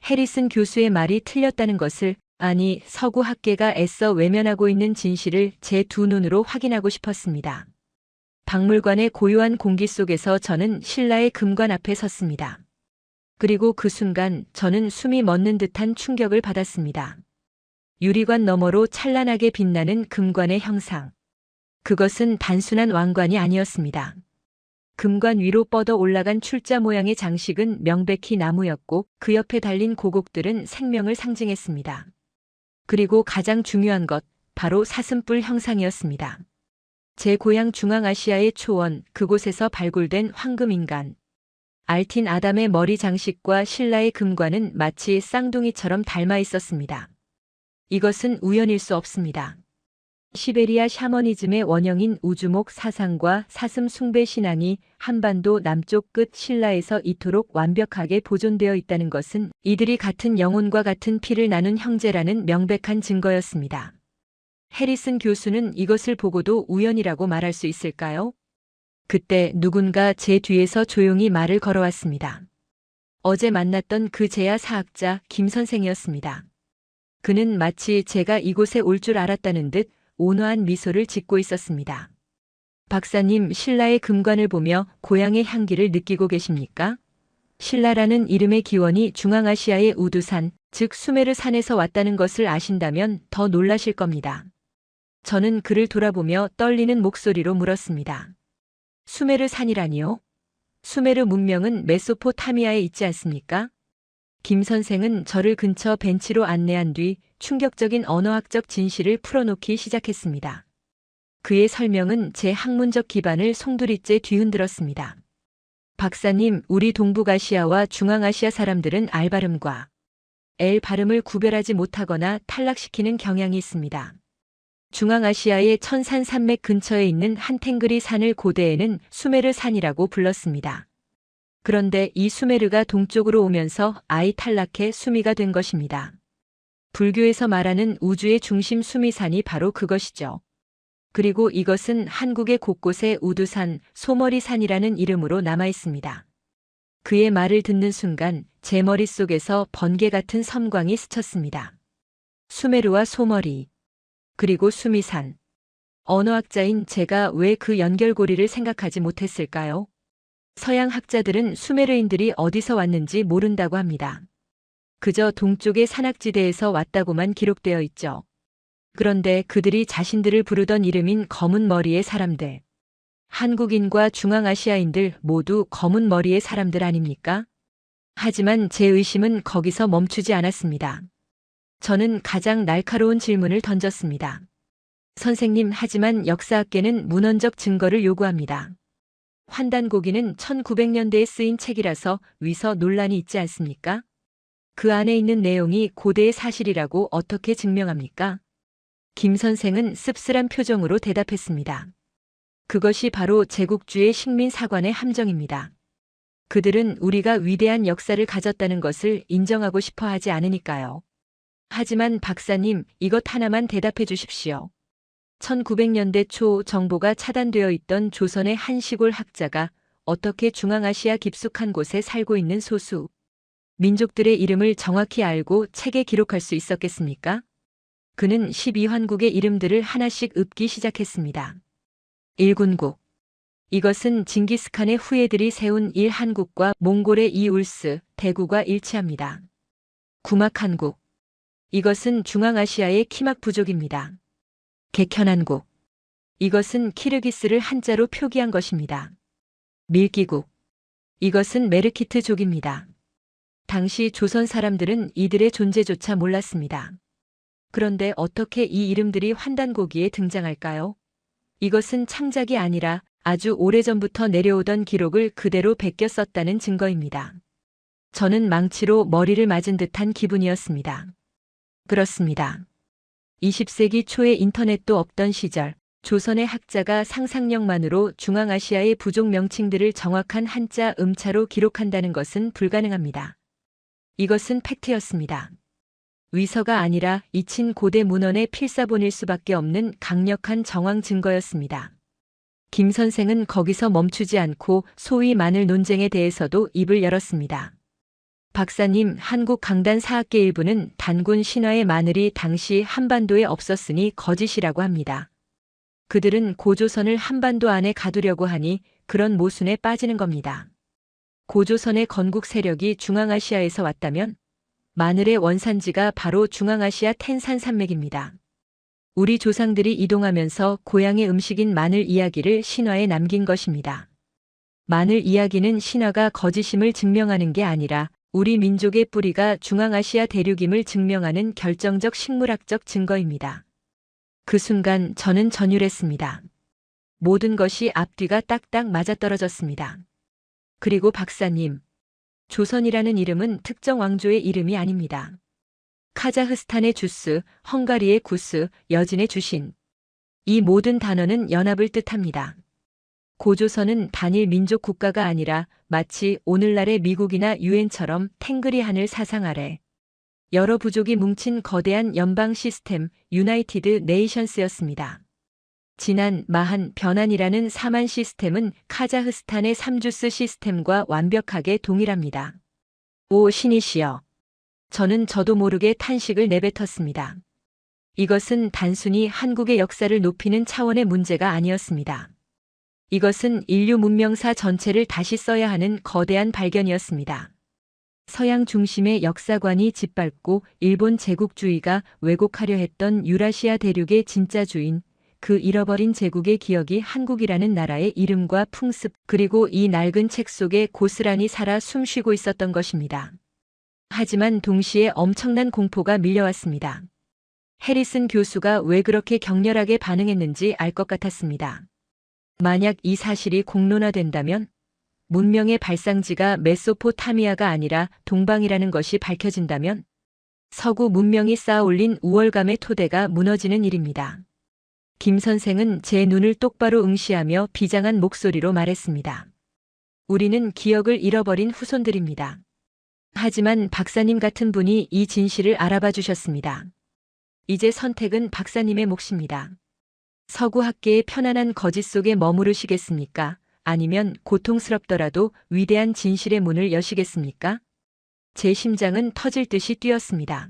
해리슨 교수의 말이 틀렸다는 것을, 아니 서구 학계가 애써 외면하고 있는 진실을 제 두 눈으로 확인하고 싶었습니다. 박물관의 고요한 공기 속에서 저는 신라의 금관 앞에 섰습니다. 그리고 그 순간 저는 숨이 멎는 듯한 충격을 받았습니다. 유리관 너머로 찬란하게 빛나는 금관의 형상. 그것은 단순한 왕관이 아니었습니다. 금관 위로 뻗어 올라간 출자 모양의 장식은 명백히 나무였고 그 옆에 달린 고곡들은 생명을 상징했습니다. 그리고 가장 중요한 것, 바로 사슴뿔 형상이었습니다. 제 고향 중앙아시아의 초원, 그곳에서 발굴된 황금인간. 알틴 아담의 머리 장식과 신라의 금관은 마치 쌍둥이처럼 닮아 있었습니다. 이것은 우연일 수 없습니다. 시베리아 샤머니즘의 원형인 우주목 사상과 사슴 숭배 신앙이 한반도 남쪽 끝 신라에서 이토록 완벽하게 보존되어 있다는 것은 이들이 같은 영혼과 같은 피를 나눈 형제라는 명백한 증거였습니다. 해리슨 교수는 이것을 보고도 우연이라고 말할 수 있을까요? 그때 누군가 제 뒤에서 조용히 말을 걸어왔습니다. 어제 만났던 그 제야 사학자 김 선생이었습니다. 그는 마치 제가 이곳에 올 줄 알았다는 듯 온화한 미소를 짓고 있었습니다. 박사님, 신라의 금관을 보며 고향의 향기를 느끼고 계십니까? 신라라는 이름의 기원이 중앙아시아의 우두산, 즉 수메르 산에서 왔다는 것을 아신다면 더 놀라실 겁니다. 저는 그를 돌아보며 떨리는 목소리로 물었습니다. 수메르 산이라니요? 수메르 문명은 메소포타미아에 있지 않습니까? 김 선생은 저를 근처 벤치로 안내한 뒤 충격적인 언어학적 진실을 풀어놓기 시작했습니다. 그의 설명은 제 학문적 기반을 송두리째 뒤흔들었습니다. 박사님, 우리 동북아시아와 중앙아시아 사람들은 알 발음과 엘 발음을 구별하지 못하거나 탈락시키는 경향이 있습니다. 중앙아시아의 천산 산맥 근처에 있는 한탱그리 산을 고대에는 수메르 산이라고 불렀습니다. 그런데 이 수메르가 동쪽으로 오면서 아이 탈락해 수미가 된 것입니다. 불교에서 말하는 우주의 중심 수미산이 바로 그것이죠. 그리고 이것은 한국의 곳곳에 우두산, 소머리산이라는 이름으로 남아 있습니다. 그의 말을 듣는 순간 제 머릿속에서 번개 같은 섬광이 스쳤습니다. 수메르와 소머리, 그리고 수미산. 언어학자인 제가 왜 그 연결고리를 생각하지 못했을까요? 서양 학자들은 수메르인들이 어디서 왔는지 모른다고 합니다. 그저 동쪽의 산악지대에서 왔다고만 기록되어 있죠. 그런데 그들이 자신들을 부르던 이름인 검은 머리의 사람들. 한국인과 중앙아시아인들 모두 검은 머리의 사람들 아닙니까? 하지만 제 의심은 거기서 멈추지 않았습니다. 저는 가장 날카로운 질문을 던졌습니다. 선생님, 하지만 역사학계는 문헌적 증거를 요구합니다. 환단고기는 1900년대에 쓰인 책이라서 위서 논란이 있지 않습니까? 그 안에 있는 내용이 고대의 사실이라고 어떻게 증명합니까? 김 선생은 씁쓸한 표정으로 대답했습니다. 그것이 바로 제국주의 식민사관의 함정입니다. 그들은 우리가 위대한 역사를 가졌다는 것을 인정하고 싶어 하지 않으니까요. 하지만 박사님, 이것 하나만 대답해 주십시오. 1900년대 초 정보가 차단되어 있던 조선의 한 시골 학자가 어떻게 중앙아시아 깊숙한 곳에 살고 있는 소수 민족들의 이름을 정확히 알고 책에 기록할 수 있었겠습니까? 그는 12환국의 이름들을 하나씩 읊기 시작했습니다. 일군국. 이것은 징기스칸의 후예들이 세운 일한국과 몽골의 이울스, 대구가 일치합니다. 구막한국. 이것은 중앙아시아의 키막 부족입니다. 객현한국. 이것은 키르기스를 한자로 표기한 것입니다. 밀기국. 이것은 메르키트족입니다. 당시 조선 사람들은 이들의 존재조차 몰랐습니다. 그런데 어떻게 이 이름들이 환단고기에 등장할까요? 이것은 창작이 아니라 아주 오래전부터 내려오던 기록을 그대로 베껴 썼다는 증거입니다. 저는 망치로 머리를 맞은 듯한 기분이었습니다. 그렇습니다. 20세기 초에 인터넷도 없던 시절, 조선의 학자가 상상력만으로 중앙아시아의 부족 명칭들을 정확한 한자 음차로 기록한다는 것은 불가능합니다. 이것은 팩트였습니다. 위서가 아니라 잊힌 고대 문헌의 필사본일 수밖에 없는 강력한 정황 증거였습니다. 김 선생은 거기서 멈추지 않고 소위 마늘 논쟁에 대해서도 입을 열었습니다. 박사님, 한국 강단 사학계 일부는 단군 신화의 마늘이 당시 한반도에 없었으니 거짓이라고 합니다. 그들은 고조선을 한반도 안에 가두려고 하니 그런 모순에 빠지는 겁니다. 고조선의 건국 세력이 중앙아시아에서 왔다면 마늘의 원산지가 바로 중앙아시아 텐산 산맥입니다. 우리 조상들이 이동하면서 고향의 음식인 마늘 이야기를 신화에 남긴 것입니다. 마늘 이야기는 신화가 거짓임을 증명하는 게 아니라 우리 민족의 뿌리가 중앙아시아 대륙임을 증명하는 결정적 식물학적 증거입니다. 그 순간 저는 전율했습니다. 모든 것이 앞뒤가 딱딱 맞아떨어졌습니다. 그리고 박사님, 조선이라는 이름은 특정 왕조의 이름이 아닙니다. 카자흐스탄의 주스, 헝가리의 구스, 여진의 주신. 이 모든 단어는 연합을 뜻합니다. 고조선은 단일 민족 국가가 아니라 마치 오늘날의 미국이나 유엔처럼 탱그리 하늘 사상 아래 여러 부족이 뭉친 거대한 연방 시스템 유나이티드 네이션스였습니다. 지난 마한 변환이라는 사만 시스템은 카자흐스탄의 삼주스 시스템과 완벽하게 동일합니다. 오 신이시여. 저는 저도 모르게 탄식을 내뱉었습니다. 이것은 단순히 한국의 역사를 높이는 차원의 문제가 아니었습니다. 이것은 인류 문명사 전체를 다시 써야 하는 거대한 발견이었습니다. 서양 중심의 역사관이 짓밟고 일본 제국주의가 왜곡하려 했던 유라시아 대륙의 진짜 주인, 그 잃어버린 제국의 기억이 한국이라는 나라의 이름과 풍습, 그리고 이 낡은 책 속에 고스란히 살아 숨쉬고 있었던 것입니다. 하지만 동시에 엄청난 공포가 밀려왔습니다. 해리슨 교수가 왜 그렇게 격렬하게 반응했는지 알 것 같았습니다. 만약 이 사실이 공론화된다면 문명의 발상지가 메소포타미아가 아니라 동방이라는 것이 밝혀진다면 서구 문명이 쌓아올린 우월감의 토대가 무너지는 일입니다. 김 선생은 제 눈을 똑바로 응시하며 비장한 목소리로 말했습니다. 우리는 기억을 잃어버린 후손들입니다. 하지만 박사님 같은 분이 이 진실을 알아봐 주셨습니다. 이제 선택은 박사님의 몫입니다. 서구 학계의 편안한 거짓 속에 머무르시겠습니까? 아니면 고통스럽더라도 위대한 진실의 문을 여시겠습니까? 제 심장은 터질 듯이 뛰었습니다.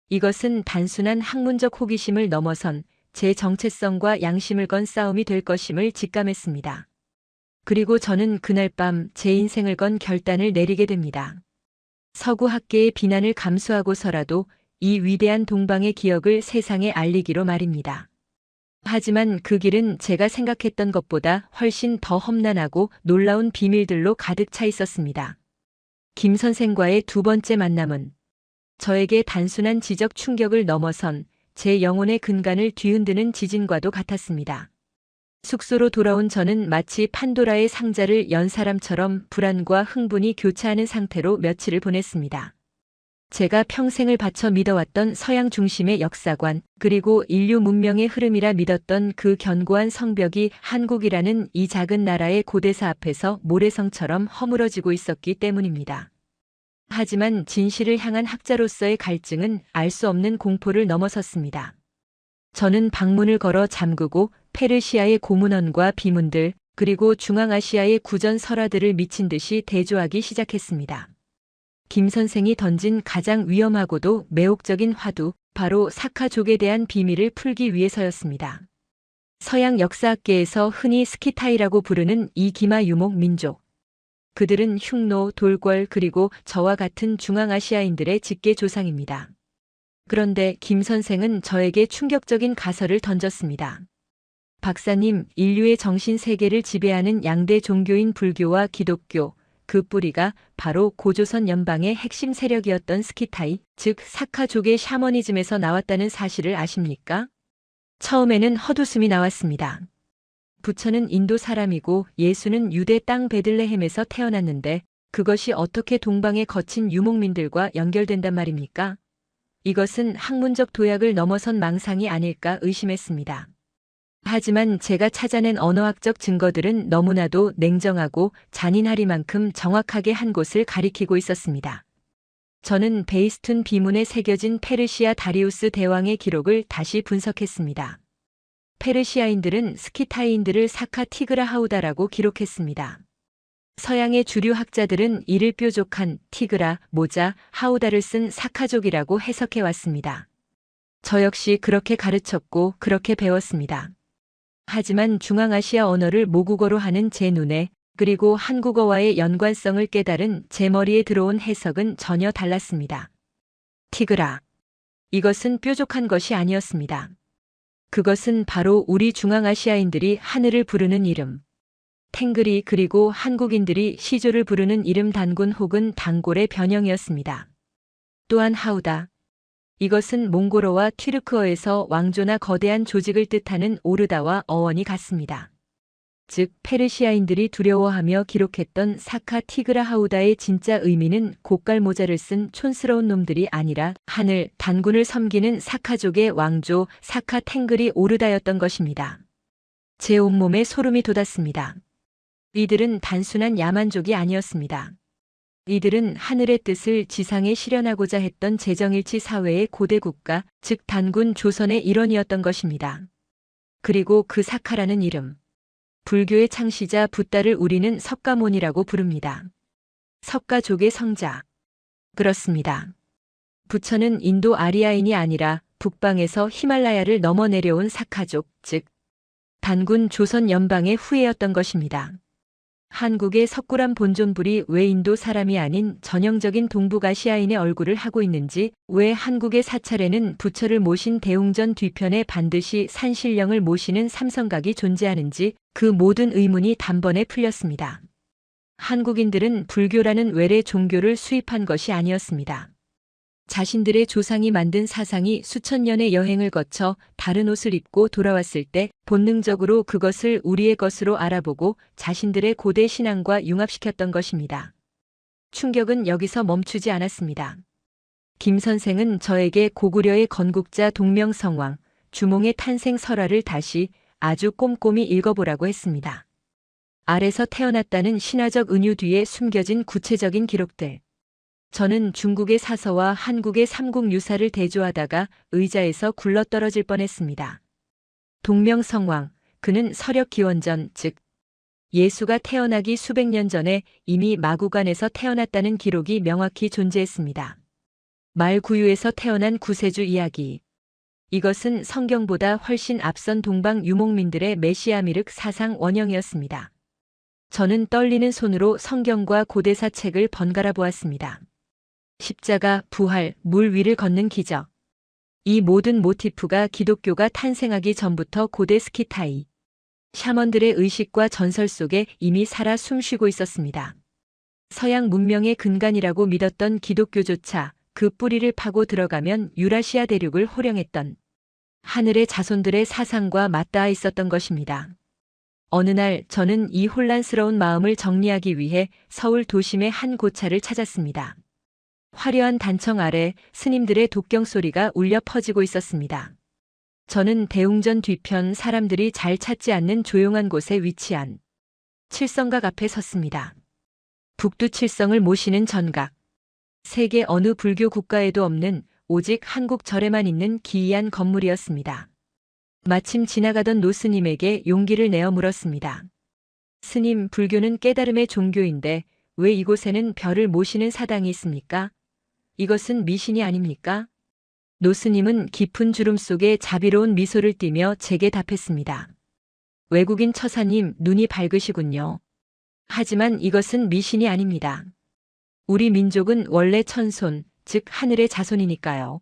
이것은 단순한 학문적 호기심을 넘어선 제 정체성과 양심을 건 싸움이 될 것임을 직감했습니다. 그리고 저는 그날 밤 제 인생을 건 결단을 내리게 됩니다. 서구 학계의 비난을 감수하고서라도 이 위대한 동방의 기억을 세상에 알리기로 말입니다. 하지만 그 길은 제가 생각했던 것보다 훨씬 더 험난하고 놀라운 비밀들로 가득 차 있었습니다. 김 선생과의 두 번째 만남은 저에게 단순한 지적 충격을 넘어선 제 영혼의 근간을 뒤흔드는 지진과도 같았습니다. 숙소로 돌아온 저는 마치 판도라의 상자를 연 사람처럼 불안과 흥분이 교차하는 상태로 며칠을 보냈습니다. 제가 평생을 바쳐 믿어왔던 서양 중심의 역사관, 그리고 인류 문명의 흐름이라 믿었던 그 견고한 성벽이 한국이라는 이 작은 나라의 고대사 앞에서 모래성처럼 허물어지고 있었기 때문입니다. 하지만 진실을 향한 학자로서의 갈증은 알 수 없는 공포를 넘어섰습니다. 저는 방문을 걸어 잠그고 페르시아의 고문원과 비문들, 그리고 중앙아시아의 구전 설화들을 미친 듯이 대조하기 시작했습니다. 김 선생이 던진 가장 위험하고도 매혹적인 화두, 바로 사카족에 대한 비밀을 풀기 위해서였습니다. 서양 역사학계에서 흔히 스키타이라고 부르는 이 기마 유목 민족. 그들은 흉노, 돌궐, 그리고 저와 같은 중앙아시아인들의 직계 조상입니다. 그런데 김 선생은 저에게 충격적인 가설을 던졌습니다. 박사님, 인류의 정신 세계를 지배하는 양대 종교인 불교와 기독교, 그 뿌리가 바로 고조선 연방의 핵심 세력이었던 스키타이, 즉 사카족의 샤머니즘에서 나왔다는 사실을 아십니까? 처음에는 헛웃음이 나왔습니다. 부처는 인도 사람이고 예수는 유대 땅 베들레헴에서 태어났는데 그것이 어떻게 동방의 거친 유목민들과 연결된단 말입니까? 이것은 학문적 도약을 넘어선 망상이 아닐까 의심했습니다. 하지만 제가 찾아낸 언어학적 증거들은 너무나도 냉정하고 잔인하리만큼 정확하게 한 곳을 가리키고 있었습니다. 저는 베이스툰 비문에 새겨진 페르시아 다리우스 대왕의 기록을 다시 분석했습니다. 페르시아인들은 스키타이인들을 사카 티그라 하우다라고 기록했습니다. 서양의 주류 학자들은 이를 뾰족한 티그라, 모자, 하우다를 쓴 사카족이라고 해석해왔습니다. 저 역시 그렇게 가르쳤고 그렇게 배웠습니다. 하지만 중앙아시아 언어를 모국어로 하는 제 눈에, 그리고 한국어와의 연관성을 깨달은 제 머리에 들어온 해석은 전혀 달랐습니다. 티그라. 이것은 뾰족한 것이 아니었습니다. 그것은 바로 우리 중앙아시아인들이 하늘을 부르는 이름. 탱그리, 그리고 한국인들이 시조를 부르는 이름 단군 혹은 단골의 변형이었습니다. 또한 하우다. 이것은 몽골어와 튀르크어에서 왕조나 거대한 조직을 뜻하는 오르다와 어원이 같습니다. 즉 페르시아인들이 두려워하며 기록했던 사카 티그라 하우다의 진짜 의미는 고깔 모자를 쓴 촌스러운 놈들이 아니라 하늘 단군을 섬기는 사카족의 왕조 사카 탱글이 오르다였던 것입니다. 제 온몸에 소름이 돋았습니다. 이들은 단순한 야만족이 아니었습니다. 이들은 하늘의 뜻을 지상에 실현하고자 했던 재정일치 사회의 고대 국가, 즉 단군 조선의 일원이었던 것입니다. 그리고 그 사카라는 이름. 불교의 창시자 붓다를 우리는 석가모니라고 부릅니다. 석가족의 성자. 그렇습니다. 부처는 인도 아리아인이 아니라 북방에서 히말라야를 넘어 내려온 사카족, 즉 단군 조선 연방의 후예였던 것입니다. 한국의 석굴암 본존불이 왜 인도 사람이 아닌 전형적인 동북아시아인의 얼굴을 하고 있는지, 왜 한국의 사찰에는 부처를 모신 대웅전 뒤편에 반드시 산신령을 모시는 삼성각이 존재하는지, 그 모든 의문이 단번에 풀렸습니다. 한국인들은 불교라는 외래 종교를 수입한 것이 아니었습니다. 자신들의 조상이 만든 사상이 수천 년의 여행을 거쳐 다른 옷을 입고 돌아왔을 때 본능적으로 그것을 우리의 것으로 알아보고 자신들의 고대 신앙과 융합시켰던 것입니다. 충격은 여기서 멈추지 않았습니다. 김 선생은 저에게 고구려의 건국자 동명성왕, 주몽의 탄생 설화를 다시 아주 꼼꼼히 읽어보라고 했습니다. 알에서 태어났다는 신화적 은유 뒤에 숨겨진 구체적인 기록들. 저는 중국의 사서와 한국의 삼국유사를 대조하다가 의자에서 굴러떨어질 뻔했습니다. 동명성왕, 그는 서력기원전, 즉 예수가 태어나기 수백 년 전에 이미 마구간에서 태어났다는 기록이 명확히 존재했습니다. 말구유에서 태어난 구세주 이야기. 이것은 성경보다 훨씬 앞선 동방 유목민들의 메시아미륵 사상 원형이었습니다. 저는 떨리는 손으로 성경과 고대사 책을 번갈아 보았습니다. 십자가, 부활, 물 위를 걷는 기적. 이 모든 모티프가 기독교가 탄생하기 전부터 고대 스키타이, 샤먼들의 의식과 전설 속에 이미 살아 숨쉬고 있었습니다. 서양 문명의 근간이라고 믿었던 기독교조차 그 뿌리를 파고 들어가면 유라시아 대륙을 호령했던 하늘의 자손들의 사상과 맞닿아 있었던 것입니다. 어느 날 저는 이 혼란스러운 마음을 정리하기 위해 서울 도심의 한 고차를 찾았습니다. 화려한 단청 아래 스님들의 독경 소리가 울려 퍼지고 있었습니다. 저는 대웅전 뒤편 사람들이 잘 찾지 않는 조용한 곳에 위치한 칠성각 앞에 섰습니다. 북두칠성을 모시는 전각. 세계 어느 불교 국가에도 없는 오직 한국 절에만 있는 기이한 건물이었습니다. 마침 지나가던 노스님에게 용기를 내어 물었습니다. 스님, 불교는 깨달음의 종교인데 왜 이곳에는 별을 모시는 사당이 있습니까? 이것은 미신이 아닙니까? 노스님은 깊은 주름 속에 자비로운 미소를 띠며 제게 답했습니다. 외국인 처사님, 눈이 밝으시군요. 하지만 이것은 미신이 아닙니다. 우리 민족은 원래 천손, 즉 하늘의 자손이니까요.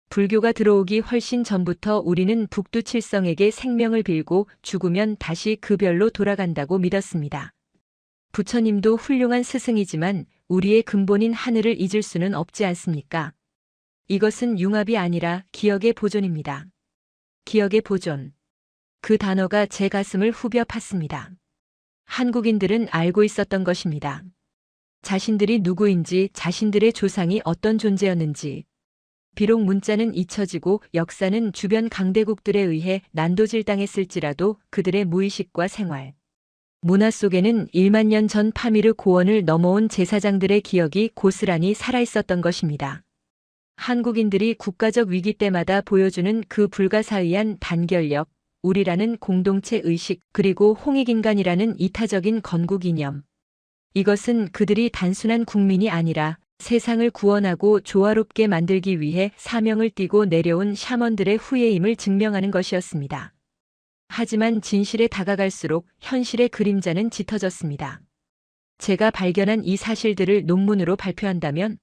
불교가 들어오기 훨씬 전부터 우리는 북두칠성에게 생명을 빌고 죽으면 다시 그 별로 돌아간다고 믿었습니다. 부처님도 훌륭한 스승이지만 우리의 근본인 하늘을 잊을 수는 없지 않습니까? 이것은 융합이 아니라 기억의 보존입니다. 기억의 보존. 그 단어가 제 가슴을 후벼 팠습니다. 한국인들은 알고 있었던 것입니다. 자신들이 누구인지, 자신들의 조상이 어떤 존재였는지. 비록 문자는 잊혀지고 역사는 주변 강대국들에 의해 난도질당했을지라도 그들의 무의식과 생활, 문화 속에는 1만 년 전 파미르 고원을 넘어온 제사장들의 기억이 고스란히 살아있었던 것입니다. 한국인들이 국가적 위기 때마다 보여주는 그 불가사의한 단결력, 우리라는 공동체 의식, 그리고 홍익인간이라는 이타적인 건국 이념. 이것은 그들이 단순한 국민이 아니라 세상을 구원하고 조화롭게 만들기 위해 사명을 띠고 내려온 샤먼들의 후예임을 증명하는 것이었습니다. 하지만 진실에 다가갈수록 현실의 그림자는 짙어졌습니다. 제가 발견한 이 사실들을 논문으로 발표한다면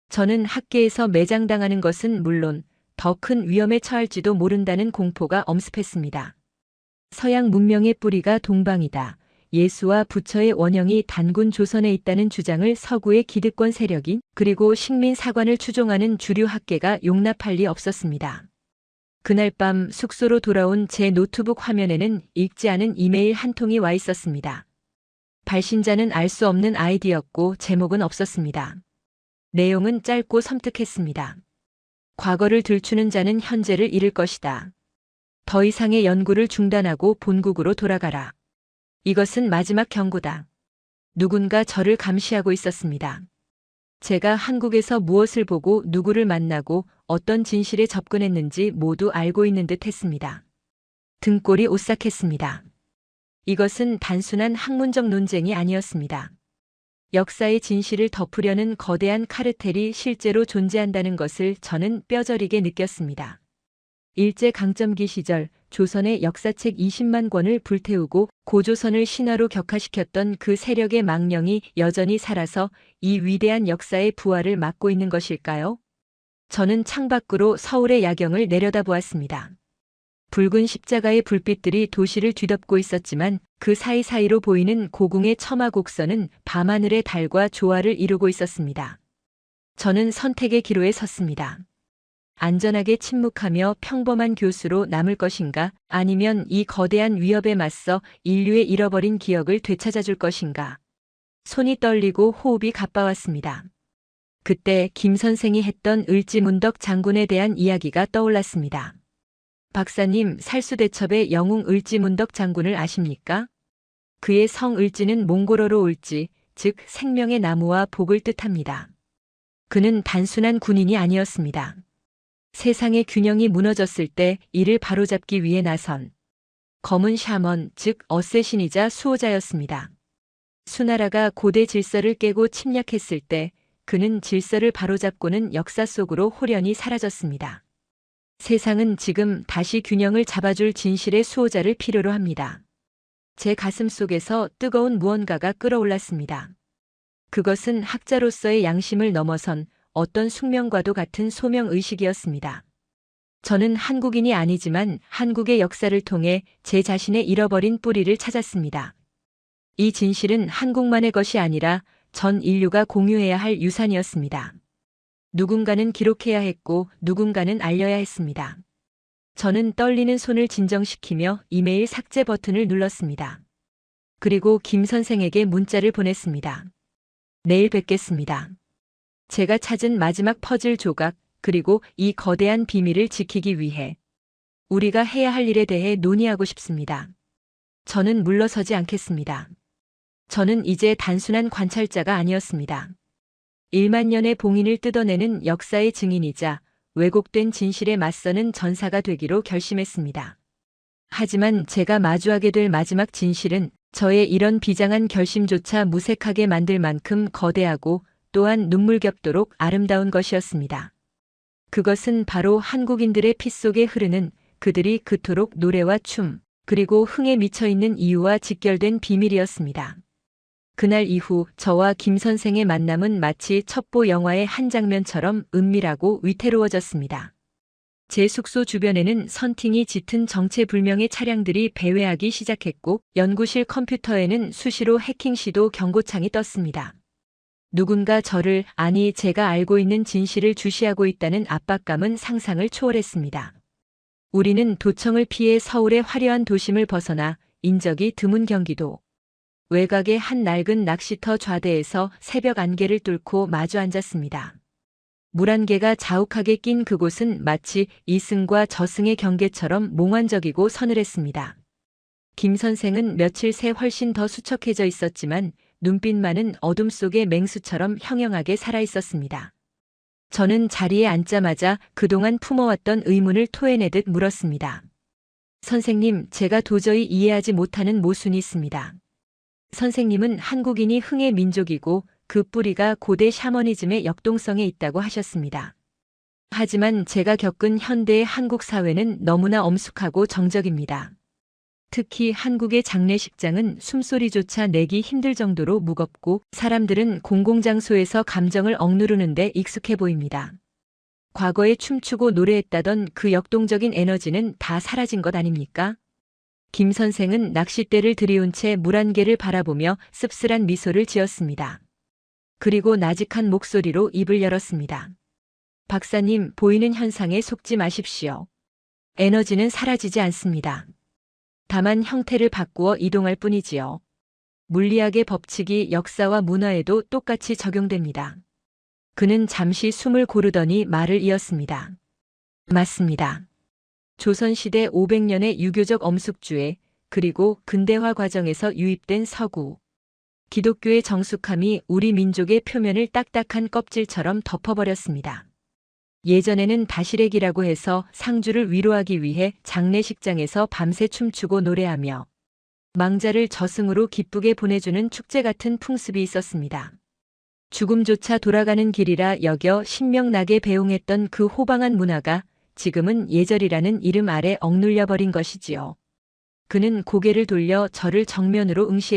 저는 학계에서 매장당하는 것은 물론 더 큰 위험에 처할지도 모른다는 공포가 엄습했습니다. 서양 문명의 뿌리가 동방이다. 예수와 부처의 원형이 단군 조선에 있다는 주장을 서구의 기득권 세력이, 그리고 식민사관을 추종하는 주류 학계가 용납할 리 없었습니다. 그날 밤 숙소로 돌아온 제 노트북 화면에는 읽지 않은 이메일 한 통이 와 있었습니다. 발신자는 알 수 없는 아이디였고 제목은 없었습니다. 내용은 짧고 섬뜩했습니다. 과거를 들추는 자는 현재를 잃을 것이다. 더 이상의 연구를 중단하고 본국으로 돌아가라. 이것은 마지막 경고다. 누군가 저를 감시하고 있었습니다. 제가 한국에서 무엇을 보고 누구를 만나고 어떤 진실에 접근했는지 모두 알고 있는 듯 했습니다. 등골이 오싹했습니다. 이것은 단순한 학문적 논쟁이 아니었습니다. 역사의 진실을 덮으려는 거대한 카르텔이 실제로 존재한다는 것을 저는 뼈저리게 느꼈습니다. 일제강점기 시절 조선의 역사책 20만 권을 불태우고 고조선을 신화로 격화시켰던 그 세력의 망령이 여전히 살아서 이 위대한 역사의 부활을 막고 있는 것일까요? 저는 창밖으로 서울의 야경을 내려다보았습니다. 붉은 십자가의 불빛들이 도시를 뒤덮고 있었지만 그 사이사이로 보이는 고궁의 처마 곡선은 밤하늘의 달과 조화를 이루고 있었습니다. 저는 선택의 기로에 섰습니다. 안전하게 침묵하며 평범한 교수로 남을 것인가, 아니면 이 거대한 위협에 맞서 인류의 잃어버린 기억을 되찾아줄 것인가. 손이 떨리고 호흡이 가빠왔습니다. 그때 김 선생이 했던 을지문덕 장군에 대한 이야기가 떠올랐습니다. 박사님, 살수대첩의 영웅 을지문덕 장군을 아십니까? 그의 성 을지는 몽골어로 울지, 즉 생명의 나무와 복을 뜻합니다. 그는 단순한 군인이 아니었습니다. 세상의 균형이 무너졌을 때 이를 바로잡기 위해 나선 검은 샤먼, 즉 어쌔신이자 수호자였습니다. 수나라가 고대 질서를 깨고 침략했을 때 그는 질서를 바로잡고는 역사 속으로 홀연히 사라졌습니다. 세상은 지금 다시 균형을 잡아줄 진실의 수호자를 필요로 합니다. 제 가슴 속에서 뜨거운 무언가가 끓어올랐습니다. 그것은 학자로서의 양심을 넘어선 어떤 숙명과도 같은 소명의식이었습니다. 저는 한국인이 아니지만 한국의 역사를 통해 제 자신의 잃어버린 뿌리를 찾았습니다. 이 진실은 한국만의 것이 아니라 전 인류가 공유해야 할 유산이었습니다. 누군가는 기록해야 했고 누군가는 알려야 했습니다. 저는 떨리는 손을 진정시키며 이메일 삭제 버튼을 눌렀습니다. 그리고 김 선생에게 문자를 보냈습니다. 내일 뵙겠습니다. 제가 찾은 마지막 퍼즐 조각, 그리고 이 거대한 비밀을 지키기 위해 우리가 해야 할 일에 대해 논의하고 싶습니다. 저는 물러서지 않겠습니다. 저는 이제 단순한 관찰자가 아니었습니다. 1만 년의 봉인을 뜯어내는 역사의 증인이자 왜곡된 진실에 맞서는 전사가 되기로 결심했습니다. 하지만 제가 마주하게 될 마지막 진실은 저의 이런 비장한 결심조차 무색하게 만들 만큼 거대하고 또한 눈물겹도록 아름다운 것이었습니다. 그것은 바로 한국인들의 피 속에 흐르는 그들이 그토록 노래와 춤, 그리고 흥에 미쳐있는 이유와 직결된 비밀이었습니다. 그날 이후 저와 김 선생의 만남은 마치 첩보 영화의 한 장면처럼 은밀하고 위태로워졌습니다. 제 숙소 주변에는 선팅이 짙은 정체불명의 차량들이 배회하기 시작했고 연구실 컴퓨터에는 수시로 해킹 시도 경고창이 떴습니다. 누군가 저를, 아니 제가 알고 있는 진실을 주시하고 있다는 압박감은 상상을 초월했습니다. 우리는 도청을 피해 서울의 화려한 도심을 벗어나 인적이 드문 경기도 외곽의 한 낡은 낚시터 좌대에서 새벽 안개를 뚫고 마주 앉았습니다. 물안개가 자욱하게 낀 그곳은 마치 이승과 저승의 경계처럼 몽환적이고 서늘했습니다. 김 선생은 며칠 새 훨씬 더 수척해져 있었지만 눈빛만은 어둠 속의 맹수처럼 형형하게 살아있었습니다. 저는 자리에 앉자마자 그동안 품어왔던 의문을 토해내듯 물었습니다. 선생님, 제가 도저히 이해하지 못하는 모순이 있습니다. 선생님은 한국인이 흥의 민족이고 그 뿌리가 고대 샤머니즘의 역동성에 있다고 하셨습니다. 하지만 제가 겪은 현대의 한국 사회는 너무나 엄숙하고 정적입니다. 특히 한국의 장례식장은 숨소리조차 내기 힘들 정도로 무겁고 사람들은 공공장소에서 감정을 억누르는데 익숙해 보입니다. 과거에 춤추고 노래했다던 그 역동적인 에너지는 다 사라진 것 아닙니까? 김 선생은 낚싯대를 들이운 채 물안개를 바라보며 씁쓸한 미소를 지었습니다. 그리고 나직한 목소리로 입을 열었습니다. 박사님, 보이는 현상에 속지 마십시오. 에너지는 사라지지 않습니다. 다만 형태를 바꾸어 이동할 뿐이지요. 물리학의 법칙이 역사와 문화에도 똑같이 적용됩니다. 그는 잠시 숨을 고르더니 말을 이었습니다. 맞습니다. 조선시대 500년의 유교적 엄숙주의, 그리고 근대화 과정에서 유입된 서구 기독교의 정숙함이 우리 민족의 표면을 딱딱한 껍질처럼 덮어버렸습니다. 예전에는 다시래기라고 해서 상주를 위로하기 위해 장례식장에서 밤새 춤추고 노래하며 망자를 저승으로 기쁘게 보내주는 축제 같은 풍습이 있었습니다. 죽음조차 돌아가는 길이라 여겨 신명나게 배웅했던 그 호방한 문화가 지금은 예절이라는 이름 아래 억눌려 버린 것이지요. 그는 고개를 돌려 저를 정면으로 응시했습니다.